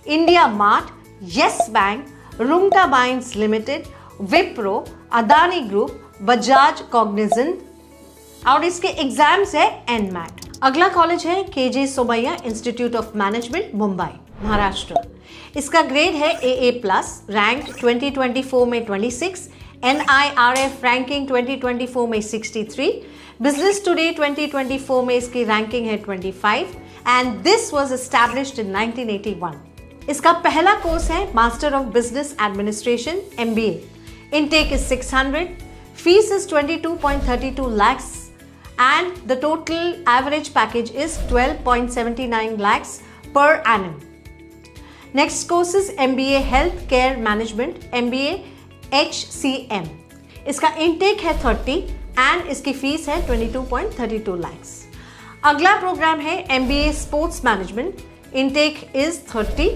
India Mart, Yes Bank, Rungta Minds Limited, Wipro, Adani Group, Bajaj Cognizant और इसके exams है NMAT. अगला college है KJ Somaiya Institute of Management, Mumbai, Maharashtra. इसका grade है AA+, rank 2024 में 26, NIRF ranking 2024 में 63, business today 2024 में इसकी रैंकिंग है 25 and this was established in 1981। इसका पहला कोर्स है master of business administration MBA। Intake is 600, fees is 22.32 lakhs and the total average package is 12.79 lakhs per annum. Next course is MBA Health Care Management, MBA HCM. इसका intake है 30 and इसकी fees है 22.32 lakhs. अगला programme है MBA Sports Management. Intake is 30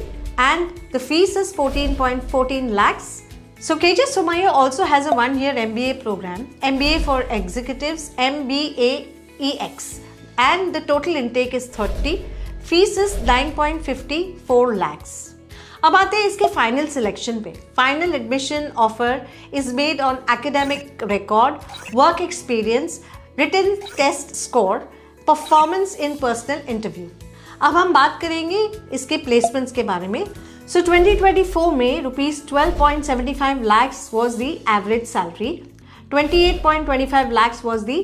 and the fees is 14.14 lakhs. So KJ Soumaya also has a 1-year MBA program, MBA for Executives, MBA EX, and the total intake is 30. Fees is 9.54 lakhs. अब आते हैं इसके final selection पे। Final admission offer is made on academic record, work experience, written test score, performance in personal interview. अब हम बात करेंगे इसके प्लेसमेंट्स के बारे में। So 2024 में ₹12.75 lakhs was the average salary, 28.25 lakhs was the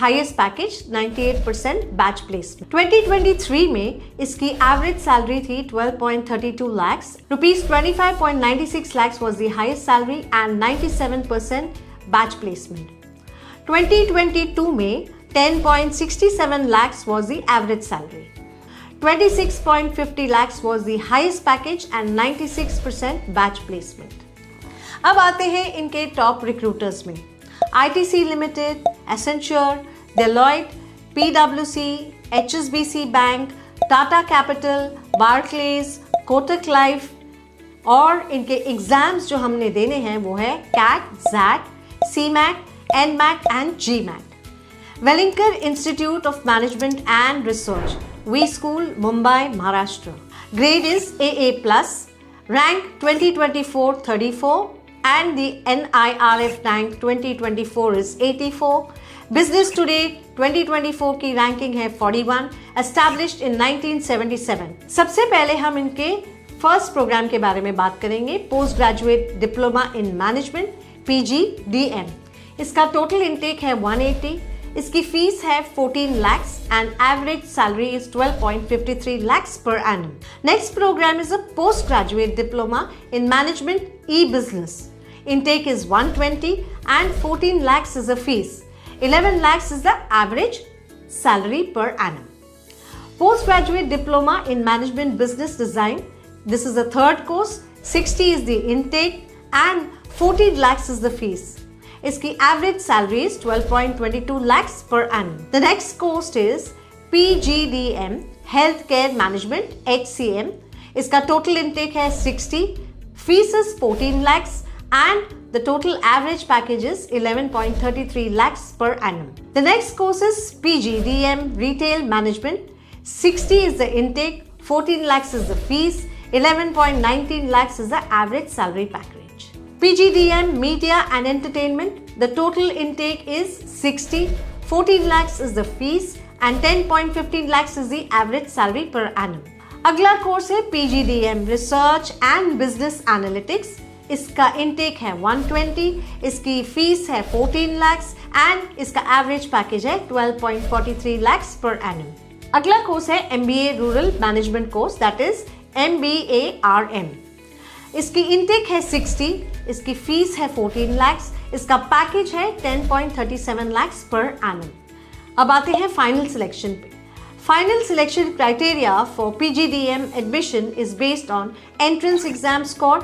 highest package, 98% batch placement. 2023 में इसकी average salary थी 12.32 lakhs, ₹25.96 lakhs was the highest salary and 97% batch placement. 2022 में 10.67 lakhs was the average salary. 26.50 lakhs was the highest package and 96% batch placement. अब आते हैं इनके top recruiters में। ITC limited, Accenture, Deloitte, PwC, HSBC bank, Tata capital, Barclays, Kotak life और इनके exams जो हमने देने हैं वो है CAT, ZAT, CMAT, NMAT and GMAT। Welingkar Institute of Management and Research, We School, Mumbai, Maharashtra. Grade is AA+, rank 2024 34 and the NIRF rank 2024 is 84. Business Today 2024 की ranking है 41, established in 1977. सबसे पहले हम इनके फर्स्ट प्रोग्राम के बारे में बात करेंगे, post graduate diploma in management PGDM। इसका टोटल इनटेक है 180, इसकी फीस है 14 lakhs and average salary is 12.53 lakhs per annum. Next program is a postgraduate diploma in management e-business. Intake is 120 and 14 lakhs is the fees. 11 lakhs is the average salary per annum. Postgraduate diploma in management business design. This is the third course. 60 is the intake and 14 lakhs is the fees. इसकी average salary is 12.22 lakhs per annum. The next course is PGDM health care management HCM. इसका total intake है 60, fees is 14 lakhs and the total average package is 11.33 lakhs per annum. The next course is PGDM retail management. 60 is the intake, 14 lakhs is the fees, 11.19 lakhs is the average salary package. PGDM Media and Entertainment, the total intake is 60, 14 lakhs is the fees and 10.15 lakhs is the average salary per annum. अगला course है PGDM Research and Business Analytics. इसका intake है 120, इसकी fees है 14 lakhs and इसका average package है 12.43 lakhs per annum. अगला course है MBA Rural Management course, that is MBA RM. इसकी इंटेक है 60, इसकी फीस है 14 lakhs, इसका पैकेज है 10.37 lakhs per annum. अब आते हैं फाइनल सिलेक्शन पे। Final selection criteria for PGDM admission is based on entrance exam score,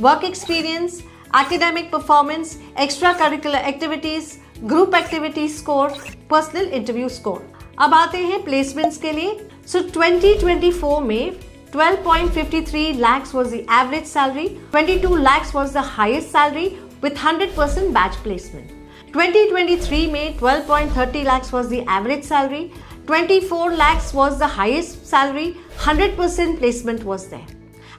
work experience, academic performance, extracurricular activities, group activity score, personal interview score. अब आते हैं placements के लिए। सो 2024 में 12.53 lakhs was the average salary. 22 lakhs was the highest salary with 100% batch placement. 2023 में 12.30 lakhs was the average salary. 24 lakhs was the highest salary. 100% placement was there.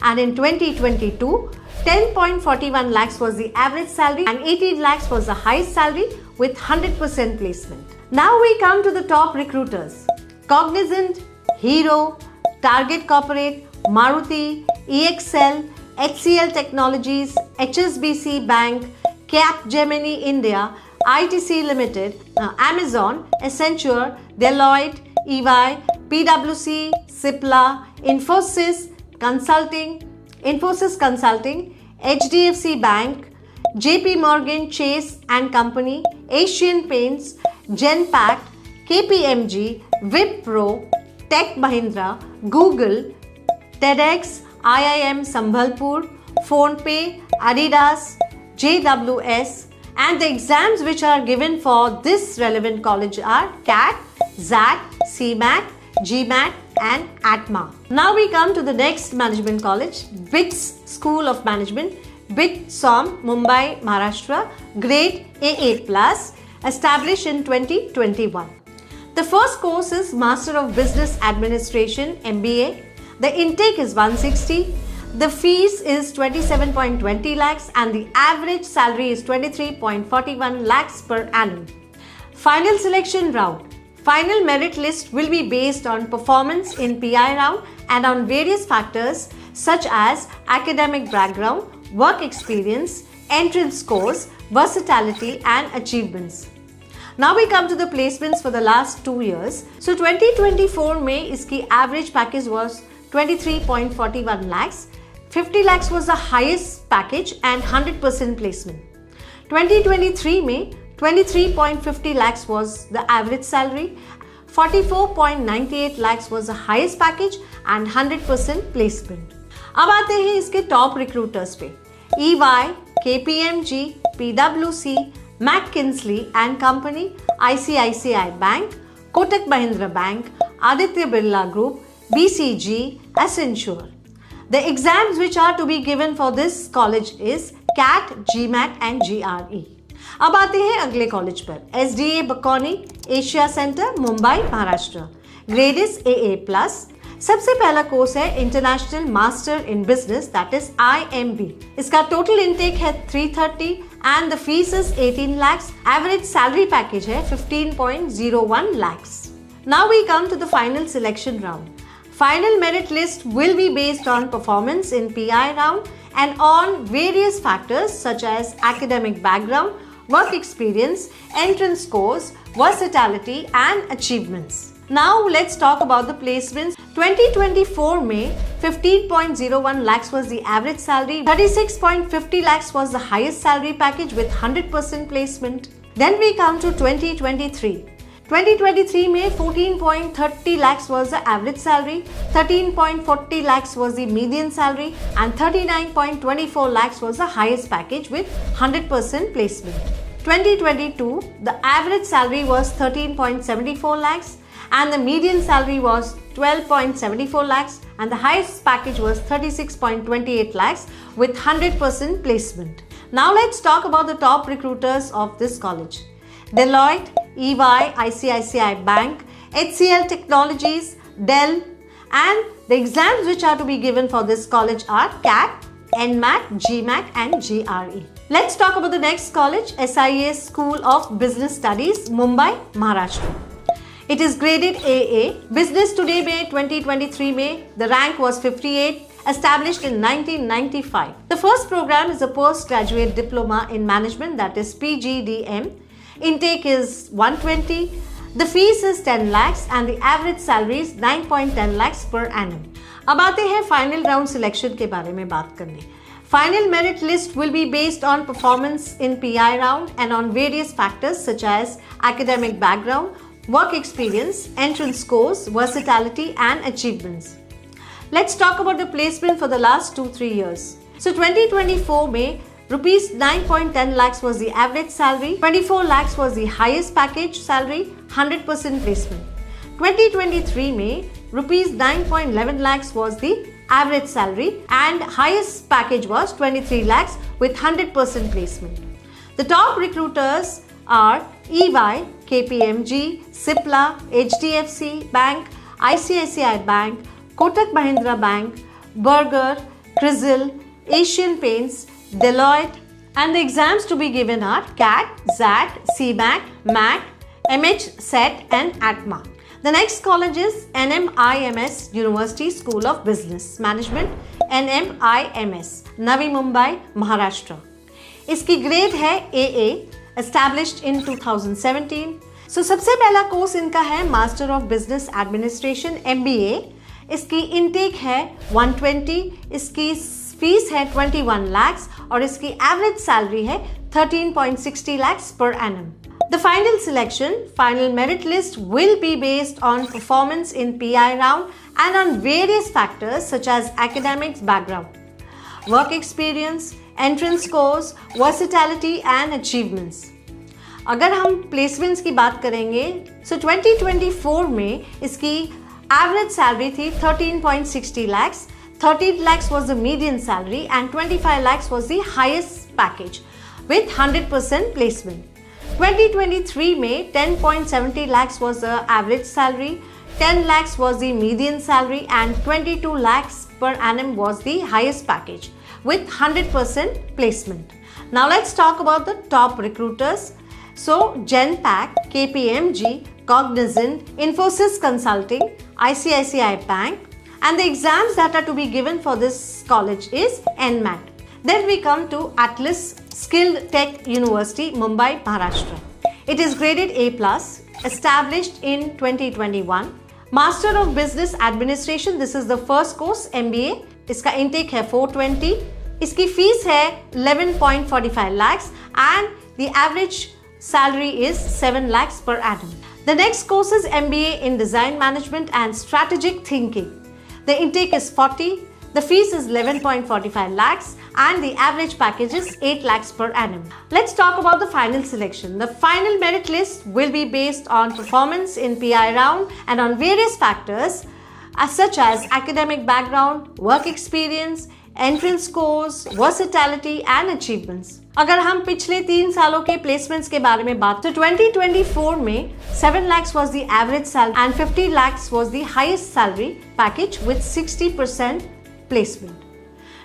And in 2022, 10.41 lakhs was the average salary and 18 lakhs was the highest salary with 100% placement. Now we come to the top recruiters. Cognizant, Hero, Target Corporate, Maruti, EXL, HCL Technologies, HSBC Bank, Capgemini India, ITC Limited, Amazon, Accenture, Deloitte, EY, PwC, Cipla, Infosys Consulting, HDFC Bank, JP Morgan Chase and Company, Asian Paints, Genpact, KPMG, Wipro, Tech Mahindra, Google, TEDx, IIM Sambhalpur, PhonePe, Adidas, JWS, and the exams which are given for this relevant college are CAT, ZAT, CMAT, GMAT and ATMA. Now we come to the next management college, BITS School of Management, BITSOM, Mumbai, Maharashtra, grade AA+, established in 2021. The first course is Master of Business Administration, MBA. The intake is 160. The fees is 27.20 lakhs and the average salary is 23.41 lakhs per annum. Final selection round. Final merit list will be based on performance in PI round and on various factors such as academic background, work experience, entrance scores, versatility and achievements. Now we come to the placements for the last 2 years. So 2024 में इसकी average package was 23.41 lakhs. 50 lakhs was the highest package and 100% placement. 2023 में 23.50 lakhs was the average salary. 44.98 lakhs was the highest package and 100% placement. अब आते हैं इसके top recruiters पे. EY, KPMG, PwC, McKinsey and Company, ICICI Bank, Kotak Mahindra Bank, Aditya Birla Group, BCG, Accenture. The exams which are to be given for this college is CAT, GMAT and GRE. अब आते हैं अगले college पर. SDA Bakoni, Asia Center, Mumbai, Maharashtra. Grade is AA+. सबसे पहला course है international master in business that is IMB. इसका total intake है 330 and the fees is 18 lakhs. Average salary package है 15.01 lakhs. Now we come to the final selection round. Final merit list will be based on performance in PI round and on various factors such as academic background, work experience, entrance scores, versatility and achievements. Now let's talk about the placements. 2024 में 15.01 lakhs was the average salary. 36.50 lakhs was the highest salary package with 100% placement. Then we come to 2023. 2023 में 14.30 lakhs was the average salary, 13.40 lakhs was the median salary and 39.24 lakhs was the highest package with 100% placement. 2022, the average salary was 13.74 lakhs and the median salary was 12.74 lakhs and the highest package was 36.28 lakhs with 100% placement. Now let's talk about the top recruiters of this college. Deloitte, EY, ICICI Bank, HCL Technologies, Dell, and the exams which are to be given for this college are CAT, NMAT, GMAT and GRE. Let's talk about the next college, SIAS School of Business Studies, Mumbai, Maharashtra. It is graded AA. Business Today में 2023 में the rank was 58, established in 1995. The first program is a postgraduate diploma in management that is PGDM. Intake is 120. The fees is 10 lakhs and the average salary is 9.10 lakhs per annum. अब आते हैं final round selection के बारे में बात करने. Final merit list will be based on performance in PI round and on various factors such as academic background, work experience, entrance scores, versatility and achievements. Let's talk about the placement for the last 2-3 years. So 2024 में Rupees 9.10 lakhs was the average salary, 24 lakhs was the highest package salary, 100% placement. 2023 में Rupees 9.11 lakhs was the average salary, and highest package was 23 lakhs with 100% placement. The top recruiters are EY, KPMG, Cipla, HDFC Bank, ICICI Bank, Kotak Mahindra Bank, Burger, Crisil, Asian Paints, Deloitte, and the exams to be given are CAT, ZAT, CMAT, MAT, MHSET and ATMA. The next college is NMIMS University School of Business Management, NMIMS, Navi Mumbai, Maharashtra. इसकी grade है AA, established in 2017. So सबसे पहला course इनका है master of business administration MBA. इसकी intake है 120, इसकी fees है 21 lakhs और इसकी एवरेज सैलरी है 13.60 lakhs per annum. The final selection, final merit list will be based on performance in PI round and on various factors such as academics background, work experience, entrance scores, versatility and achievements. अगर हम placements की बात करेंगे, so 2024 में इसकी average salary थी 13.60 lakhs, 13 lakhs was the median salary and 25 lakhs was the highest package with 100% placement. 2023 में 10.70 lakhs was the average salary, 10 lakhs was the median salary and 22 lakhs per annum was the highest package with 100% placement. Now let's talk about the top recruiters. So Genpact, KPMG, Cognizant, Infosys Consulting, ICICI Bank, and the exams that are to be given for this college is NMAT. Then we come to Atlas Skilled Tech University, Mumbai, Maharashtra. It is graded A+, established in 2021. Master of Business Administration, this is the first course, MBA. इसका intake है 420. इसकी fees है 11.45 lakhs and the average salary is 7 lakhs per annum. The next course is MBA in Design Management and Strategic Thinking. The intake is 40. The fees is 11.45 lakhs and the average package is 8 lakhs per annum. Let's talk about the final selection. The final merit list will be based on performance in PI round and on various factors such as academic background, work experience, entrance scores, versatility and achievements. अगर हम पिछले 3 सालों के placements के बारे में बात तो 2024 में 7 lakhs was the average salary and 50 lakhs was the highest salary package with 60% placement.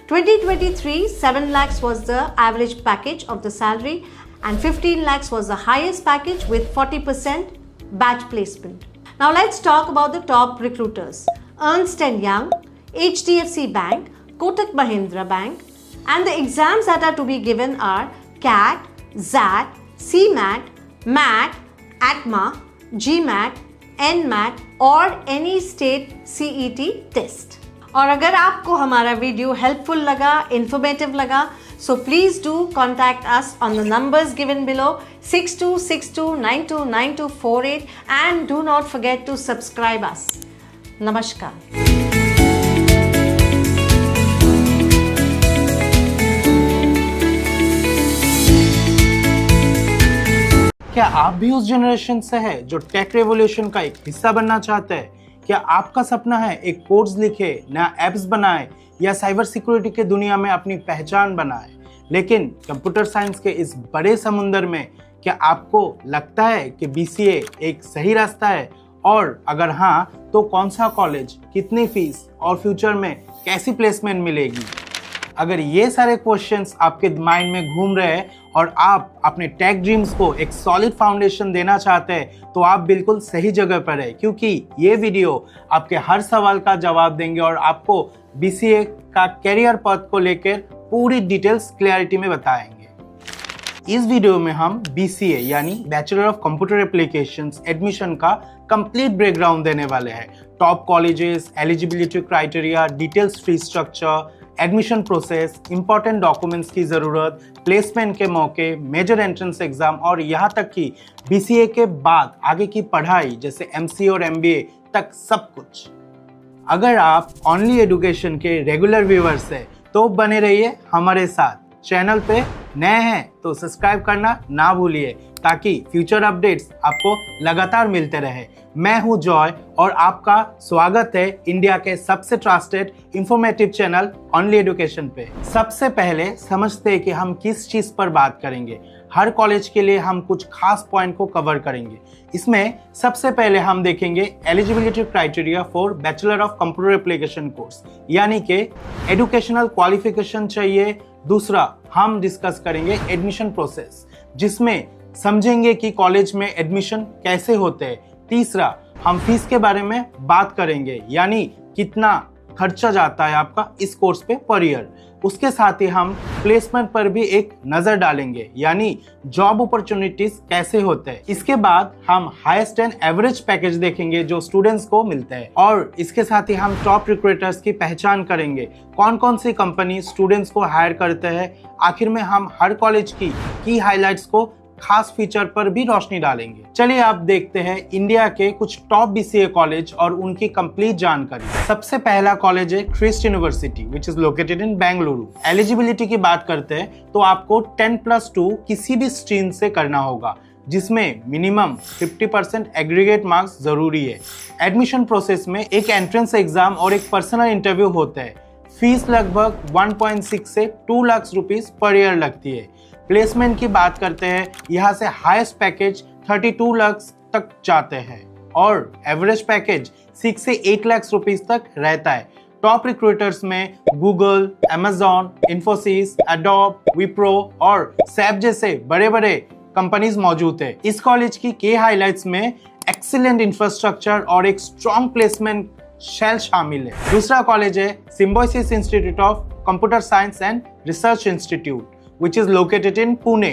2023 7 lakhs was the average package of the salary and 15 lakhs was the highest package with 40% batch placement. Now let's talk about the top recruiters. Ernst & Young, HDFC Bank, Kotak Mahindra Bank, and the exams that are to be given are CAT, ZAT, CMAT, MAT, ATMA, GMAT, NMAT or any state CET test. और अगर आपको हमारा video helpful लगा, informative लगा, so please do contact us on the numbers given below 6262929248 and do not forget to subscribe us. नमस्कार. क्या आप भी उस जनरेशन से है जो टेक रेवोल्यूशन का एक हिस्सा बनना चाहते हैं? क्या आपका सपना है एक कोर्स लिखे, नया एप्स बनाए या साइबर सिक्योरिटी के दुनिया में अपनी पहचान बनाए? लेकिन कंप्यूटर साइंस के इस बड़े समुंदर में क्या आपको लगता है कि BCA एक सही रास्ता है? और अगर हाँ, तो कौन सा कॉलेज, कितनी फीस और फ्यूचर में कैसी प्लेसमेंट मिलेगी? अगर ये सारे क्वेश्चंस आपके माइंड में घूम रहे हैं और आप अपने टेक ड्रीम्स को एक सॉलिड फाउंडेशन देना चाहते हैं तो आप बिल्कुल सही जगह पर हैं, क्योंकि ये वीडियो आपके हर सवाल का जवाब देंगे और आपको BCA का करियर पथ को लेकर पूरी डिटेल्स क्लैरिटी में बताएंगे। इस वीडियो में हम BCA यानी bachelor of computer applications admission का कंप्लीट ब्रेकग्राउंड देने वाले हैं। Top colleges, eligibility criteria, details fee structure, admission process, important documents की ज़रूरत, प्लेसमेंट के मौके, मेजर एंट्रेंस एग्जाम और यहाँ तक कि BCA के बाद आगे की पढ़ाई जैसे MCA और MBA तक सब कुछ। अगर आप ऑनली एजुकेशन के रेगुलर व्यूअर्स हैं तो बने रहिए हमारे साथ। चैनल पे नए हैं तो सब्सक्राइब करना ना भूलिए, ताकि फ्यूचर अपडेट्स आपको लगातार मिलते रहे। मैं हूं जॉय और आपका स्वागत है इंडिया के सबसे trusted informative channel only education पे। सबसे पहले समझते हैं कि हम किस चीज पर बात करेंगे। हर कॉलेज के लिए हम कुछ खास पॉइंट को कवर करेंगे। इसमें सबसे पहले हम देखेंगे eligibility criteria for bachelor of computer application course, यानी कि एजुकेशनल क्वालिफिकेशन चाहिए। दूसरा हम डिस्कस करेंगे एडमिशन प्रोसेस, जिसमें समझेंगे कि कॉलेज में एडमिशन कैसे होते हैं। तीसरा हम फीस के बारे में बात करेंगे, यानी कितना खर्चा जाता है आपका इस कोर्स पे पर ईयर। उसके साथ ही हम प्लेसमेंट पर भी एक नजर डालेंगे, यानी जॉब अपॉर्चुनिटीज कैसे होते हैं। इसके बाद हम हाईएस्ट एंड एवरेज पैकेज देखेंगे जो स्टूडेंट्स को मिलते हैं, और इसके साथ ही हम टॉप रिक्रूटर्स की पहचान करेंगे, कौन कौन सी कंपनी स्टूडेंट्स को हायर करते हैं। आखिर में हम हर कॉलेज की हाइलाइट्स को खास फीचर पर भी रोशनी डालेंगे। चलिए आप देखते हैं इंडिया के कुछ टॉप बीसीए कॉलेज और उनकी कंप्लीट जानकारी। सबसे पहला कॉलेज है Christ university which is located in Bengaluru. Eligibility की बात करते हैं तो आपको 10+2 किसी भी स्ट्रीम से करना होगा, जिसमें मिनिमम 50% एग्रीगेट मार्क्स जरूरी है। एडमिशन प्रोसेस में एक एंट्रेंस एग्जाम और एक पर्सनल इंटरव्यू होता है। फीस लगभग 1.6 से 2 लाख रुपीस पर ईयर लगती है। प्लेसमेंट की बात करते हैं, यहाँ से हाईएस्ट पैकेज 32 लाख तक जाते हैं और एवरेज पैकेज 6 से 8 लाख रुपीस तक रहता है। टॉप रिक्रूटर्स में Google, Amazon, Infosys, adobe, Wipro और सैप जैसे बड़े बड़े कंपनीज मौजूद है। इस कॉलेज की हाइलाइट्स में एक्सीलेंट इंफ्रास्ट्रक्चर और एक स्ट्रॉन्ग प्लेसमेंट शेल शामिल है। दूसरा कॉलेज है symbiosis institute of computer science and research institute which is located in Pune.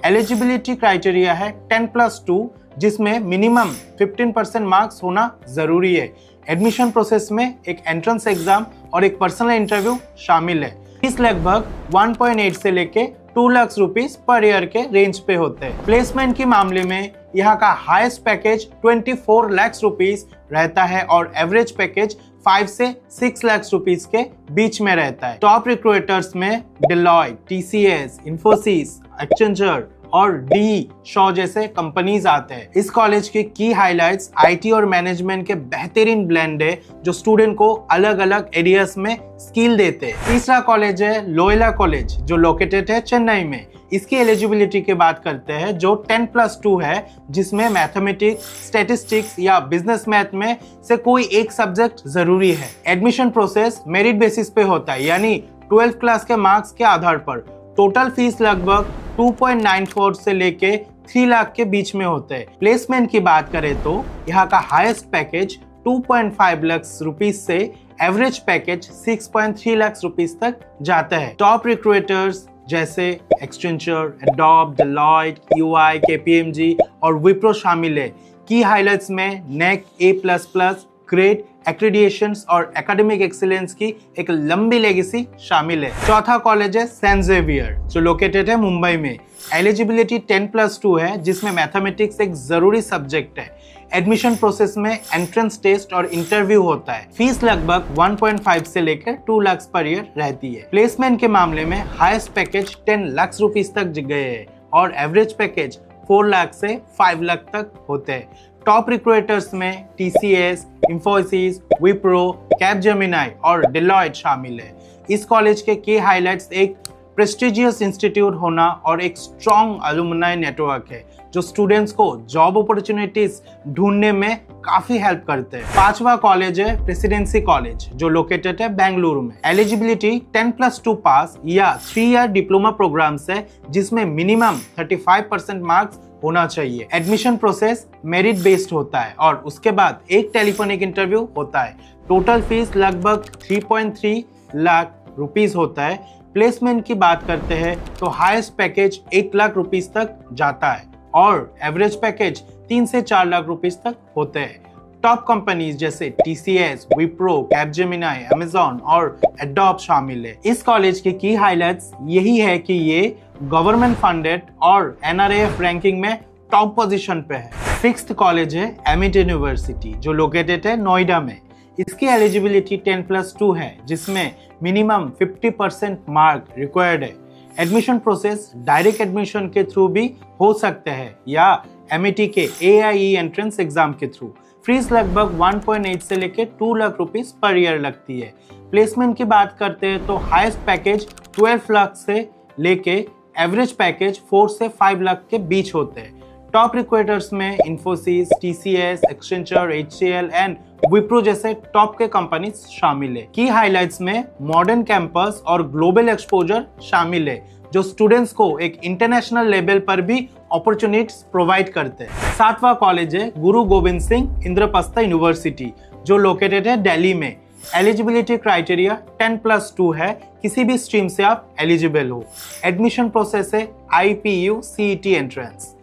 Eligibility criteria है 10+2, जिसमें मिनिमम 15% मार्क्स होना जरूरी है। एडमिशन प्रोसेस में एक एंट्रेंस एग्जाम और एक पर्सनल इंटरव्यू शामिल है। फीस लगभग 1.8 से लेके 2 लाख रुपीस पर ईयर के रेंज पे होते हैं। प्लेसमेंट के मामले में यहाँ का हाईएस्ट पैकेज 24 लाख रुपीस रहता है और एवरेज पैकेज 5 से 6 लाख रुपीस के बीच में रहता है। टॉप रिक्रूटर्स में डेलॉयट, टीसीएस, इन्फोसिस, एक्सेंचर और डी शॉ जैसे कंपनीज आते हैं। इस कॉलेज की हाइलाइट्स आईटी और मैनेजमेंट के बेहतरीन ब्लेंड है जो स्टूडेंट को अलग अलग एरियाज में स्किल देते हैं। तीसरा कॉलेज है लोयला कॉलेज जो लोकेटेड है चेन्नई में। इसकी एलिजिबिलिटी की बात करते हैं जो 10+2 है, जिसमें मैथमेटिक्स, स्टैटिस्टिक्स या बिजनेस मैथ में से कोई एक सब्जेक्ट जरूरी है। एडमिशन प्रोसेस मेरिट बेसिस पे होता है, यानी 12th क्लास के मार्क्स के आधार पर। टोटल फीस लगभग 2.94 से लेके 3 लाख के बीच में होते हैं। प्लेसमेंट की बात करें तो यहाँ का हाईएस्ट पैकेज 2.5 लाख रुपीस से एवरेज पैकेज 6.3 लाख रुपीस तक जाता है। टॉप रिक्रूटर्स जैसे Accenture, adobe, Deloitte, UI, KPMG और विप्रो शामिल है। की हाइलाइट्स में नेक, A++, ग्रेड, एक्रेडिएशंस और एकेडमिक एक्सीलेंस की एक लंबी लेगेसी शामिल है। चौथा कॉलेज है सेंट जेवियर जो लोकेटेड है मुंबई में। एलिजिबिलिटी 10+2 है, जिसमें मैथमेटिक्स एक जरूरी सब्जेक्ट है। एडमिशन प्रोसेस में एंट्रेंस टेस्ट और इंटरव्यू होता है। फीस लगभग 1.5 से लेकर 2 लाख पर ईयर रहती है। प्लेसमेंट के मामले में हाईएस्ट पैकेज 10 लाख रुपीस तक गए हैं और एवरेज पैकेज 4 लाख से 5 लाख तक होते हैं। टॉप रिक्रूटर्स में टीसीएस, इन्फोसिस, विप्रो, कैपजेमिनी और डेलॉयट शामिल है। इस कॉलेज के हाइलाइट्स एक प्रेस्टिजियस इंस्टीट्यूट होना और एक स्ट्रॉन्ग अलुमनाई नेटवर्क है जो स्टूडेंट्स को जॉब अपॉर्चुनिटीज ढूंढने में काफी हेल्प करते हैं। पांचवा कॉलेज है प्रेसिडेंसी कॉलेज जो लोकेटेड है बेंगलुरु में। एलिजिबिलिटी 10+2 पास या 3 ईयर डिप्लोमा प्रोग्राम है, जिसमें मिनिमम 35% मार्क्स होना चाहिए। एडमिशन प्रोसेस मेरिट बेस्ड होता है और उसके बाद एक टेलीफोनिक इंटरव्यू होता है। टोटल फीस लगभग 3.3 लाख रुपीस होता है। प्लेसमेंट की बात करते हैं तो हाईएस्ट पैकेज 8 लाख रुपीस तक जाता है और एवरेज पैकेज 3 से 4 लाख रुपीस तक होते हैं। टॉप कंपनीज जैसे टीसीएस, विप्रो, कैपजेमिनी, अमेजॉन और एडोब शामिल है। इस कॉलेज की हाइलाइट्स यही है कि ये गवर्नमेंट फंडेड और एनआरएफ रैंकिंग में टॉप पोजीशन पे है। फिक्स्ड कॉलेज है एमिटी यूनिवर्सिटी जो लोकेटेड है नोएडा में। इसकी एलिजिबिलिटी 10+2 है, जिसमें मिनिमम 50% मार्क रिक्वायर्ड है। एडमिशन प्रोसेस डायरेक्ट एडमिशन के थ्रू भी हो सकते हैं या MET के AIE एंट्रेंस एग्जाम के थ्रू। फीस लगभग 1.8 से लेके 2 लाख रुपीस पर ईयर लगती है। प्लेसमेंट की बात करते हैं तो हाईएस्ट पैकेज 12 लाख से लेके एवरेज पैकेज 4 से 5 लाख के बीच होते हैं। टॉप रिक्रूटर्स में Infosys, TCS, Accenture, HCL and Wipro जैसे टॉप के कंपनीज शामिल है। की हाइलाइट्स में मॉडर्न कैंपस और ग्लोबल एक्सपोजर शामिल है, जो स्टूडेंट्स को एक इंटरनेशनल लेवल पर भी अपॉर्चुनिटीज प्रोवाइड करते हैं। 7वां कॉलेज है गुरु गोविंद सिंह इंद्रप्रस्थ यूनिवर्सिटी, जो लोकेटेड है दिल्ली में। एलिजिबिलिटी क्राइटेरिया 10+2 है, किसी भी स्ट्रीम से आप एलिजिबल हो। एडमिशन प्रोसेस है IPU CET entrance.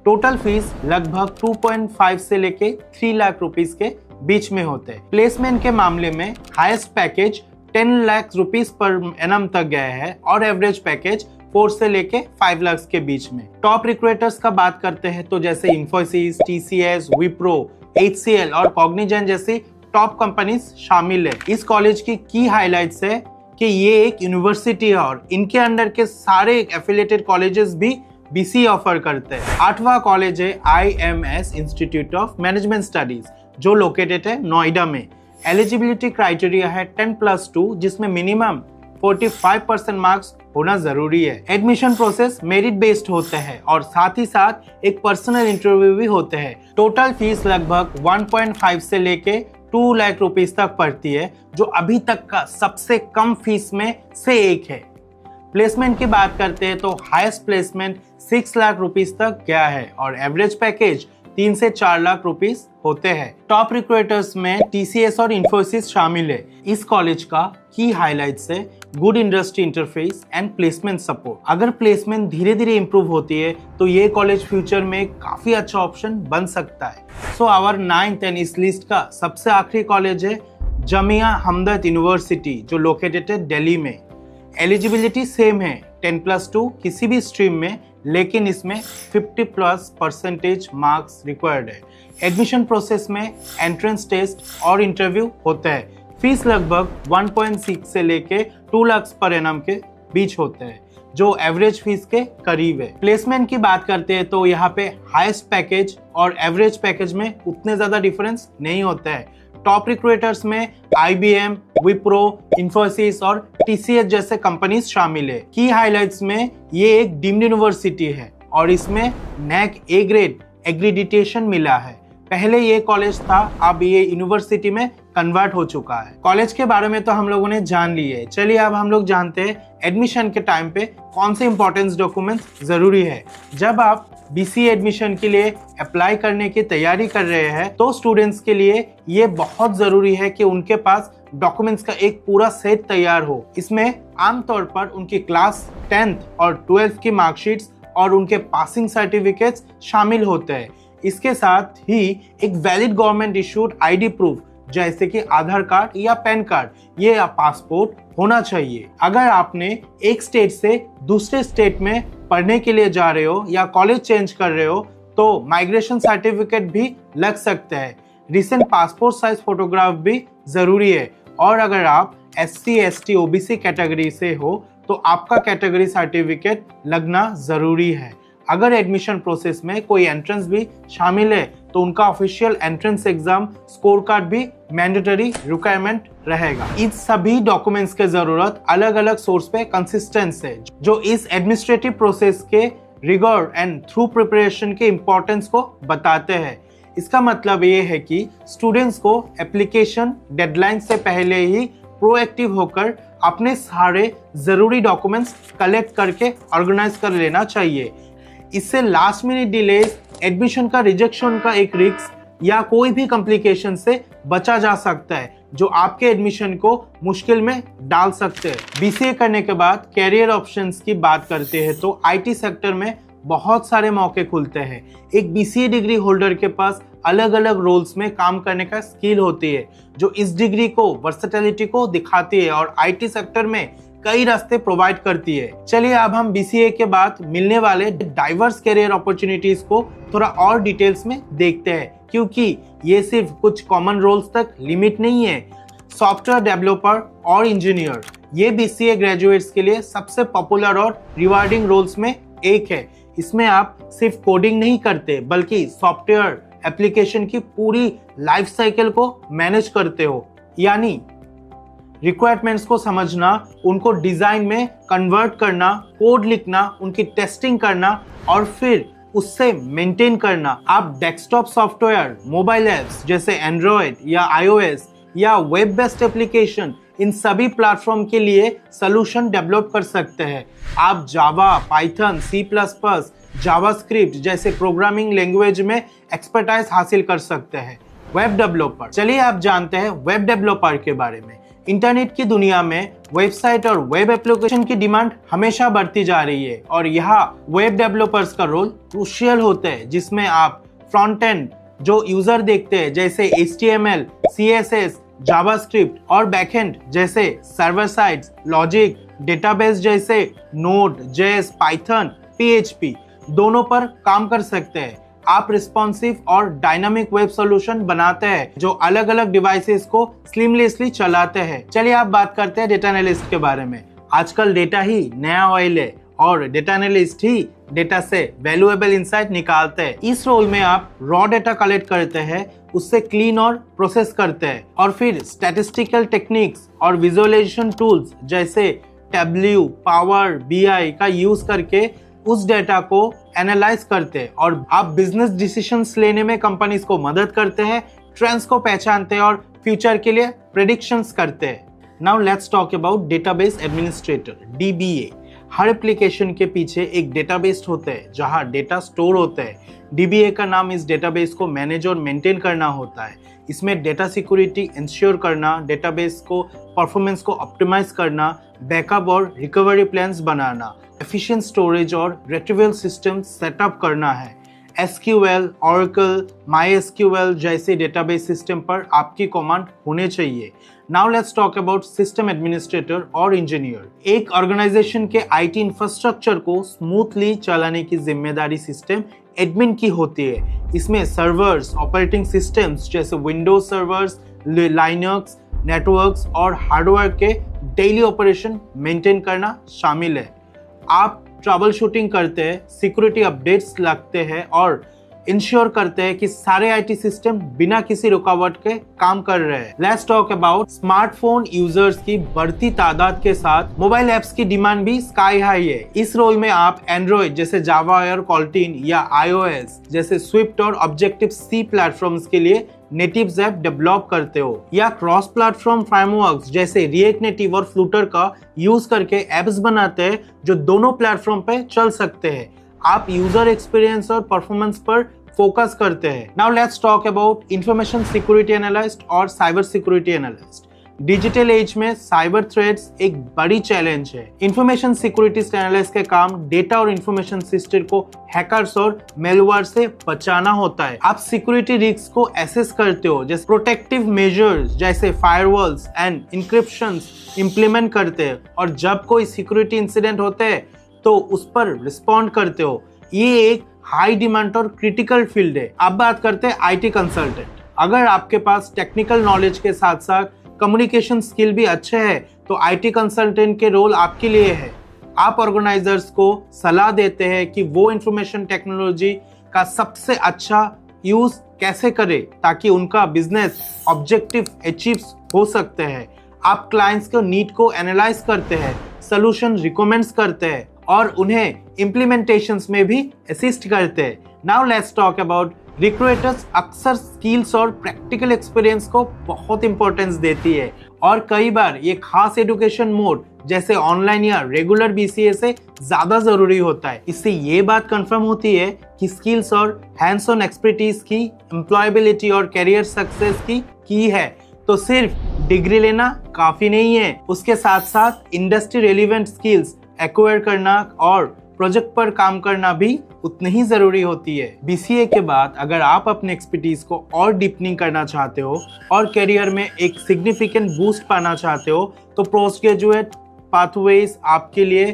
Total fees लगभग 2.5 से लेके 3 लाख रुपीस के बीच में होते हैं। प्लेसमेंट के मामले में highest package 10 lakh rupees per annum तक गया है और एवरेज पैकेज 4 से लेके 5 लाख के बीच में। टॉप रिक्रूटर्स का बात करते हैं तो जैसे इन्फोसिस, TCS, विप्रो, HCL और कॉग्निजेंट जैसी टॉप कंपनीज शामिल है। इस कॉलेज की हाइलाइट्स है कि ये एक यूनिवर्सिटी है और इनके अंडर के सारे एफिलिएटेड कॉलेजेस भी BCA ऑफर करते हैं। 8वां कॉलेज है IMS institute of management studies, जो लोकेटेड है नोएडा में। एलिजिबिलिटी क्राइटेरिया है 10+2, जिसमें मिनिमम 45% मार्क्स होना जरूरी है। एडमिशन प्रोसेस मेरिट बेस्ड होते हैं और साथ ही साथ एक पर्सनल इंटरव्यू भी होते हैं। टोटल फीस लगभग 1.5 से लेके 2 लाख रुपीस तक पड़ती है, जो अभी तक का सबसे कम फीस में से एक है। प्लेसमेंट की बात करते हैं तो हाईएस्ट प्लेसमेंट 6 लाख रुपीस तक गया है और एवरेज पैकेज 3 से 4 लाख रुपीस होते हैं। टॉप रिक्रूटर्स में TCS और इन्फोसिस शामिल है। इस कॉलेज का की हाइलाइट्स है good industry interface and placement support. अगर प्लेसमेंट धीरे धीरे इंप्रूव होती है तो ये कॉलेज फ्यूचर में काफी अच्छा ऑप्शन बन सकता है। सो आवर 9th एंड इस लिस्ट का सबसे आखिरी कॉलेज है जमिया हमदर्द यूनिवर्सिटी, जो लोकेटेड है दिल्ली में। एलिजिबिलिटी सेम है 10+2 किसी भी स्ट्रीम में, लेकिन इसमें 50+ मार्क्स रिक्वायर्ड है। एडमिशन प्रोसेस में एंट्रेंस टेस्ट और इंटरव्यू होता है। फीस लगभग 1.6 से लेके 2 लाख पर एनम के बीच होते हैं, जो एवरेज फीस के करीब है। प्लेसमेंट की बात करते हैं तो यहाँ पे हाईएस्ट पैकेज और एवरेज पैकेज में उतने ज्यादा डिफरेंस नहीं होता है। टॉप रिक्रूटर्स में IBM, विप्रो, इन्फोसिस और TCS जैसे कंपनीज शामिल है। की हाइलाइट्स में ये एक डीम्ड यूनिवर्सिटी है और इसमें NAC A ग्रेड एक्रीडिटेशन मिला है। पहले ये कॉलेज था, अब ये यूनिवर्सिटी में कन्वर्ट हो चुका है। कॉलेज के बारे में तो हम लोगों ने जान ली है। चलिए अब हम लोग जानते हैं एडमिशन के टाइम पे कौन से इंपॉर्टेंस डॉक्यूमेंट्स जरूरी है। जब आप BCA एडमिशन के लिए अप्लाई करने की तैयारी कर रहे हैं तो स्टूडेंट्स के लिए ये बहुत जरूरी है कि उनके पास डॉक्यूमेंट्स का एक पूरा सेट तैयार हो। इसमें आमतौर पर उनकी क्लास 10th और 12th की मार्कशीट्स और उनके पासिंग सर्टिफिकेट्स शामिल होते हैं। इसके साथ ही एक valid government issued ID proof जैसे कि आधार कार्ड या पैन कार्ड, ये या पासपोर्ट होना चाहिए। अगर आपने एक स्टेट से दूसरे स्टेट में पढ़ने के लिए जा रहे हो या कॉलेज चेंज कर रहे हो तो माइग्रेशन सर्टिफिकेट भी लग सकता है। रिसेंट पासपोर्ट साइज फोटोग्राफ भी जरूरी है और अगर आप SC, ST, OBC कैटेगरी से हो तो आपका कैटेगरी सर्टिफिकेट लगना जरूरी है। अगर एडमिशन प्रोसेस में कोई एंट्रेंस भी शामिल है तो उनका official entrance exam score card भी मैंडेटरी रिक्वायरमेंट रहेगा। इन सभी डॉक्यूमेंट्स के जरूरत अलग अलग सोर्स पे कंसिस्टेंस है, जो इस एडमिनिस्ट्रेटिव प्रोसेस के रिगोर एंड थ्रू प्रिपरेशन के इम्पोर्टेंस को बताते हैं। इसका मतलब ये है कि स्टूडेंट्स को एप्लीकेशन डेडलाइन से पहले ही प्रोएक्टिव होकर अपने सारे जरूरी डॉक्यूमेंट्स कलेक्ट करके ऑर्गेनाइज कर लेना चाहिए। इससे लास्ट मिनट डिलेज, एडमिशन का रिजेक्शन का एक रिस्क या कोई भी कॉम्प्लिकेशन से बचा जा सकता है, जो आपके एडमिशन को मुश्किल में डाल सकते हैं। BCA करने के बाद कैरियर ऑप्शंस की बात करते हैं तो IT सेक्टर में बहुत सारे मौके खुलते हैं। एक BCA डिग्री होल्डर के पास अलग अलग रोल्स में काम करने का स्किल होती है, जो इस डिग्री को वर्सेटिलिटी को दिखाती है और IT सेक्टर में कई रास्ते प्रोवाइड करती है। चलिए अब हम BCA के बाद मिलने वाले डाइवर्स कैरियर अपॉर्चुनिटीज को थोड़ा और डिटेल्स में देखते हैं, क्योंकि ये सिर्फ कुछ कॉमन रोल्स तक लिमिट नहीं है। सॉफ्टवेयर डेवलपर और इंजीनियर ये BCA ग्रेजुएट्स के लिए सबसे पॉपुलर और रिवार्डिंग रोल्स में एक है। इसमें आप सिर्फ कोडिंग नहीं करते बल्कि सॉफ्टवेयर एप्लीकेशन की पूरी लाइफ साइकिल को मैनेज करते हो, यानी रिक्वायरमेंट्स को समझना, उनको डिजाइन में कन्वर्ट करना, कोड लिखना, उनकी टेस्टिंग करना और फिर उससे मेंटेन करना। आप डेस्कटॉप सॉफ्टवेयर, मोबाइल एप्स जैसे एंड्रॉयड या iOS या वेब बेस्ड एप्लीकेशन, इन सभी प्लेटफॉर्म के लिए सॉल्यूशन डेवलप कर सकते हैं। आप जावा, पाइथन, C++, जावास्क्रिप्ट जैसे प्रोग्रामिंग लैंग्वेज में एक्सपर्टाइज हासिल कर सकते हैं। वेब डेवलपर, चलिए आप जानते हैं वेब डेवलपर के बारे में। इंटरनेट की दुनिया में वेबसाइट और वेब एप्लीकेशन की डिमांड हमेशा बढ़ती जा रही है और यहाँ वेब डेवलपर्स का रोल क्रूशियल होता है, जिसमें आप फ्रंट एंड जो यूजर देखते हैं जैसे HTML, CSS, जावास्क्रिप्ट और बैकएंड जैसे सर्वर साइड्स, लॉजिक, डेटाबेस जैसे Node.js, पाइथन, PHP दोनों पर काम कर सकते हैं। आप रिस्पॉन्सिव और डायनामिक वेब सॉल्यूशन बनाते हैं जो अलग अलग डिवाइसेस को स्लिमलेसली चलाते हैं। चलिए आप बात करते हैं डेटा एनालिस्ट के बारे में। आजकल डेटा ही नया ऑयल है और डेटा एनालिस्ट ही डेटा से वैल्यूएबल इंसाइट निकालते हैं। इस रोल में आप रॉ डेटा कलेक्ट करते हैं, उससे क्लीन और प्रोसेस करते हैं और फिर स्टैटिस्टिकल टेक्निक्स और विजुअलाइजेशन टूल्स जैसे टैब्ल्यू, पावर BI का यूज करके उस डेटा को एनालाइज करते हैं और आप बिजनेस डिसीजंस लेने में कंपनीज को मदद करते हैं, ट्रेंड्स को पहचानते हैं और फ्यूचर के लिए प्रेडिक्शंस करते हैं। Now let's talk about database administrator, DBA। Her application के पीछे एक डेटाबेस होता है जहां डेटा स्टोर होता है। DBA का नाम इस डेटाबेस को मैनेज और मेंटेन करना होता है। इसमें डेटा सिक्योरिटी इंश्योर करना, डेटाबेस को परफॉर्मेंस को ऑप्टिमाइज करना, बैकअप और रिकवरी प्लान्स बनाना, एफिशिएंट स्टोरेज और रिट्रीवल सिस्टम सेटअप करना है। SQL, Oracle, MySQL जैसे डेटाबेस सिस्टम पर आपकी कमांड होने चाहिए। Now let's talk about system administrator और इंजीनियर। एक ऑर्गेनाइजेशन के IT इंफ्रास्ट्रक्चर को स्मूथली चलाने की जिम्मेदारी सिस्टम एडमिन की होती है। इसमें सर्वर्स, ऑपरेटिंग सिस्टम्स जैसे विंडोज सर्वर्स, लाइनक्स, नेटवर्क्स और हार्डवेयर के डेली ऑपरेशन मेंटेन करना शामिल है। आप ट्रबल शूटिंग करते हैं, सिक्योरिटी अपडेट्स लगते हैं और इंश्योर करते हैं कि सारे IT सिस्टम बिना किसी रुकावट के काम कर रहे हैं। Let's talk about smartphone users की बढ़ती तादाद के साथ मोबाइल ऐप्स की डिमांड भी स्काई हाई है। इस रोल में आप एंड्रॉइड जैसे जावा और कॉल्टिन या iOS जैसे स्विफ्ट और ऑब्जेक्टिव C प्लेटफॉर्म्स के लिए नेटिव्स ऐप डेवलप करते हो या क्रॉस प्लेटफॉर्म फ्रेमवर्क्स जैसे रिएक्ट नेटिव और फ्लूटर का यूज करके एप्स बनाते हैं जो दोनों प्लेटफॉर्म पे चल सकते हैं। आप यूजर एक्सपीरियंस और परफॉर्मेंस पर फोकस करते हैं। Now let's talk about information security analyst और cyber security analyst. Digital age में साइबर थ्रेट्स एक बड़ी चैलेंज है। इंफॉर्मेशन सिक्योरिटी एनालिस्ट के काम डेटा और इंफॉर्मेशन सिस्टम को हैकर्स और मेलवेयर से बचाना होता है। आप सिक्योरिटी रिस्क को एसेस करते हो, जैसे प्रोटेक्टिव मेजर्स जैसे फायरवॉल्स एंड इंक्रिप्शंस इंप्लीमेंट करते हैं और जब कोई सिक्योरिटी इंसिडेंट होते हैं तो उस पर रिस्पॉन्ड करते हो। ये एक हाई डिमांड और क्रिटिकल फील्ड है। अब बात करते हैं IT कंसल्टेंट। अगर आपके पास टेक्निकल नॉलेज के साथ साथ कम्युनिकेशन स्किल भी अच्छे हैं तो IT कंसल्टेंट के रोल आपके लिए है। आप ऑर्गेनाइजर्स को सलाह देते हैं कि वो इंफॉर्मेशन टेक्नोलॉजी का सबसे अच्छा यूज कैसे करें ताकि उनका बिजनेस ऑब्जेक्टिव अचीव हो सकते हैं। आप क्लाइंट्स को नीड को एनालाइज करते हैं, सॉल्यूशन रिकमेंड्स करते हैं और उन्हें इम्प्लीमेंटेशंस में भी असिस्ट करते हैं। Now let's talk about recruiters. अक्सर स्किल्स और प्रैक्टिकल एक्सपीरियंस को बहुत इंपॉर्टेंस देती है और कई बार ये खास एजुकेशन मोड जैसे ऑनलाइन या रेगुलर BCA से ज्यादा जरूरी होता है। इससे ये बात कंफर्म होती है कि स्किल्स और हैंड्स ऑन एक्सपर्टीज की एम्प्लॉयबिलिटी और करियर सक्सेस की है। तो सिर्फ डिग्री लेना काफी नहीं है, उसके साथ साथ इंडस्ट्री रेलिवेंट स्किल्स एक्वायर करना और प्रोजेक्ट पर काम करना भी उतनी ही जरूरी होती है। BCA के बाद अगर आप अपने एक्सपर्टीज को और डीपनिंग करना चाहते हो और करियर में एक सिग्निफिकेंट बूस्ट पाना चाहते हो तो पोस्ट ग्रेजुएट पाथवेज आपके लिए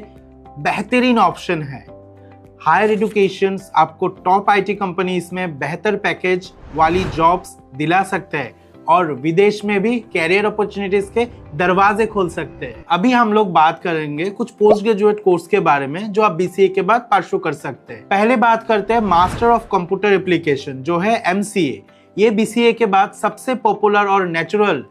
बेहतरीन ऑप्शन है। हायर एजुकेशन आपको टॉप IT कंपनीज में बेहतर पैकेज वाली जॉब्स दिला सकते हैं और विदेश में भी कैरियर अपॉर्चुनिटीज के दरवाजे खोल सकते हैं। अभी हम लोग बात करेंगे कुछ पोस्ट ग्रेजुएट कोर्स के बारे में जो आप BCA के बाद परस्यू कर सकते हैं। पहले बात करते हैं मास्टर ऑफ कंप्यूटर एप्लीकेशन जो है MCA। ये BCA के बाद सबसे पॉपुलर और नेचुरल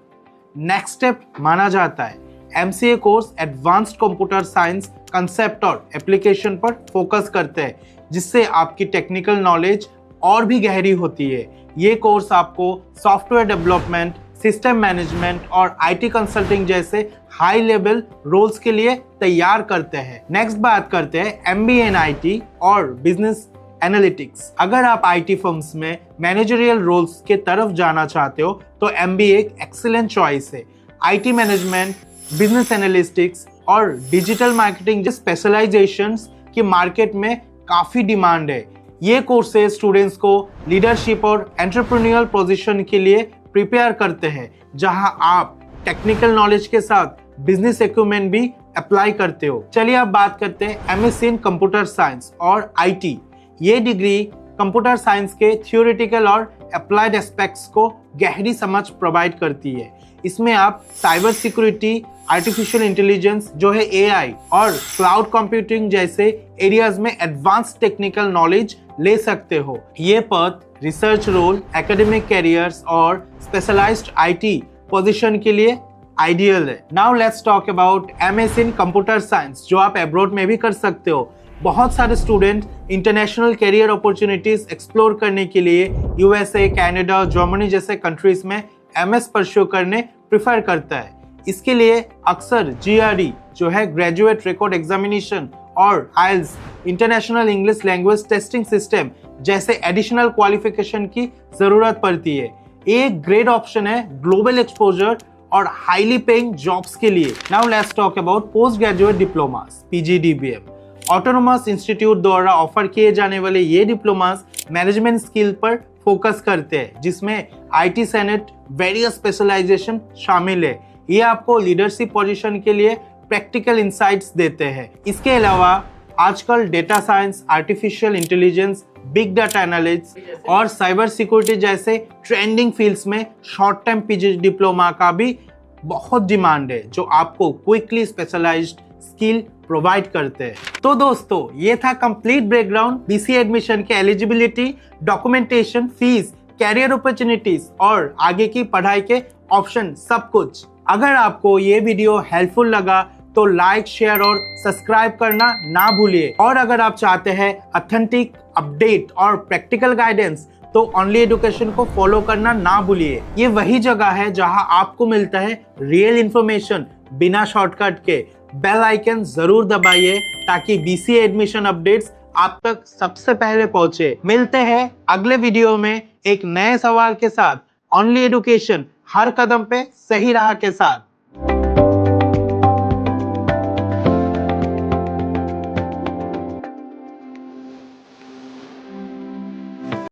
नेक्स्ट स्टेप माना जाता है। MCA course advanced computer science concept और एप्लीकेशन पर फोकस करते हैं, जिससे आपकी टेक्निकल नॉलेज और भी गहरी होती है। ये कोर्स आपको सॉफ्टवेयर डेवलपमेंट, सिस्टम मैनेजमेंट और IT कंसल्टिंग जैसे हाई लेवल रोल्स के लिए तैयार करते हैं। नेक्स्ट बात करते हैं MBA in IT और बिजनेस एनालिटिक्स। अगर आप IT फर्म्स में मैनेजरियल रोल्स के तरफ जाना चाहते हो तो MBA एक एक्सीलेंट चॉइस है। IT मैनेजमेंट, बिजनेस एनालिटिक्स और डिजिटल मार्केटिंग जैसे स्पेशलाइजेशंस की मार्केट में काफी डिमांड है। ये कोर्सेज स्टूडेंट्स को लीडरशिप और एंटरप्रेन्योरियल पोजीशन के लिए प्रिपेयर करते हैं, जहां आप टेक्निकल नॉलेज के साथ बिजनेस एक्यूमेंट भी अप्लाई करते हो। चलिए अब बात करते हैं MSc इन कंप्यूटर साइंस और IT। ये डिग्री कंप्यूटर साइंस के थियोरेटिकल और अप्लाइड एस्पेक्ट्स को गहरी समझ प्रोवाइड करती है। इसमें आप साइबर सिक्योरिटी, आर्टिफिशियल इंटेलिजेंस जो है AI और क्लाउड कंप्यूटिंग जैसे एरियाज में एडवांस टेक्निकल नॉलेज ले सकते हो। ये पद रिसर्च रोल, एकेडमिक कैरियर्स और स्पेशलाइज्ड IT पोजीशन के लिए आइडियल है। Now let's talk about MSc in computer science जो आप अब्रॉड में भी कर सकते हो। बहुत सारे student international career opportunities explore करने के लिए USA, कनाडा, जर्मनी जैसे कंट्रीज में MS परस्यू करने प्रेफर करता है। इसके लिए अक्सर GRE जो है ग्रेजुएट रिकॉर्ड एग्जामिनेशन और IELTS international English language testing system जैसे एडिशनल क्वालिफिकेशन की जरूरत पड़ती है। एक ग्रेट ऑप्शन है ग्लोबल एक्सपोजर और हाईली पेइंग जॉब्स के लिए। Now let's talk about post graduate diplomas PGDBM। Autonomous institute द्वारा ऑफर किए जाने वाले ये डिप्लोमास मैनेजमेंट स्किल पर फोकस करते हैं, जिसमें IT सेनेट वेरियस स्पेशलाइजेशन शामिल है। ये आपको लीडरशिप पोजीशन के लिए प्रैक्टिकल इंसाइट्स देते हैं। इसके अलावा आजकल data science, artificial intelligence, big data analytics और साइबर सिक्योरिटी जैसे ट्रेंडिंग फील्ड्स में शॉर्ट टर्म PG डिप्लोमा का भी बहुत डिमांड है, जो आपको क्विकली स्पेशलाइज्ड स्किल प्रोवाइड करते हैं। तो दोस्तों, ये था कंप्लीट बैकग्राउंड BCA एडमिशन के eligibility, documentation, fees, career opportunities और आगे की पढ़ाई के ऑप्शन सब कुछ। अगर आपको ये वीडियो हेल्पफुल लगा तो लाइक, शेयर और सब्सक्राइब करना ना भूलिए। और अगर आप चाहते हैं ऑथेंटिक अपडेट और प्रैक्टिकल गाइडेंस तो ओनली एजुकेशन को फॉलो करना ना भूलिए। ये वही जगह है जहां आपको मिलता है रियल इंफॉर्मेशन बिना शॉर्टकट के। बेल आइकन जरूर दबाइए ताकि BCA एडमिशन अपडेट्स आप तक सबसे पहले पहुंचे। मिलते हैं अगले वीडियो में एक नए सवाल के साथ। ओनली एजुकेशन, हर कदम पे सही राह के साथ।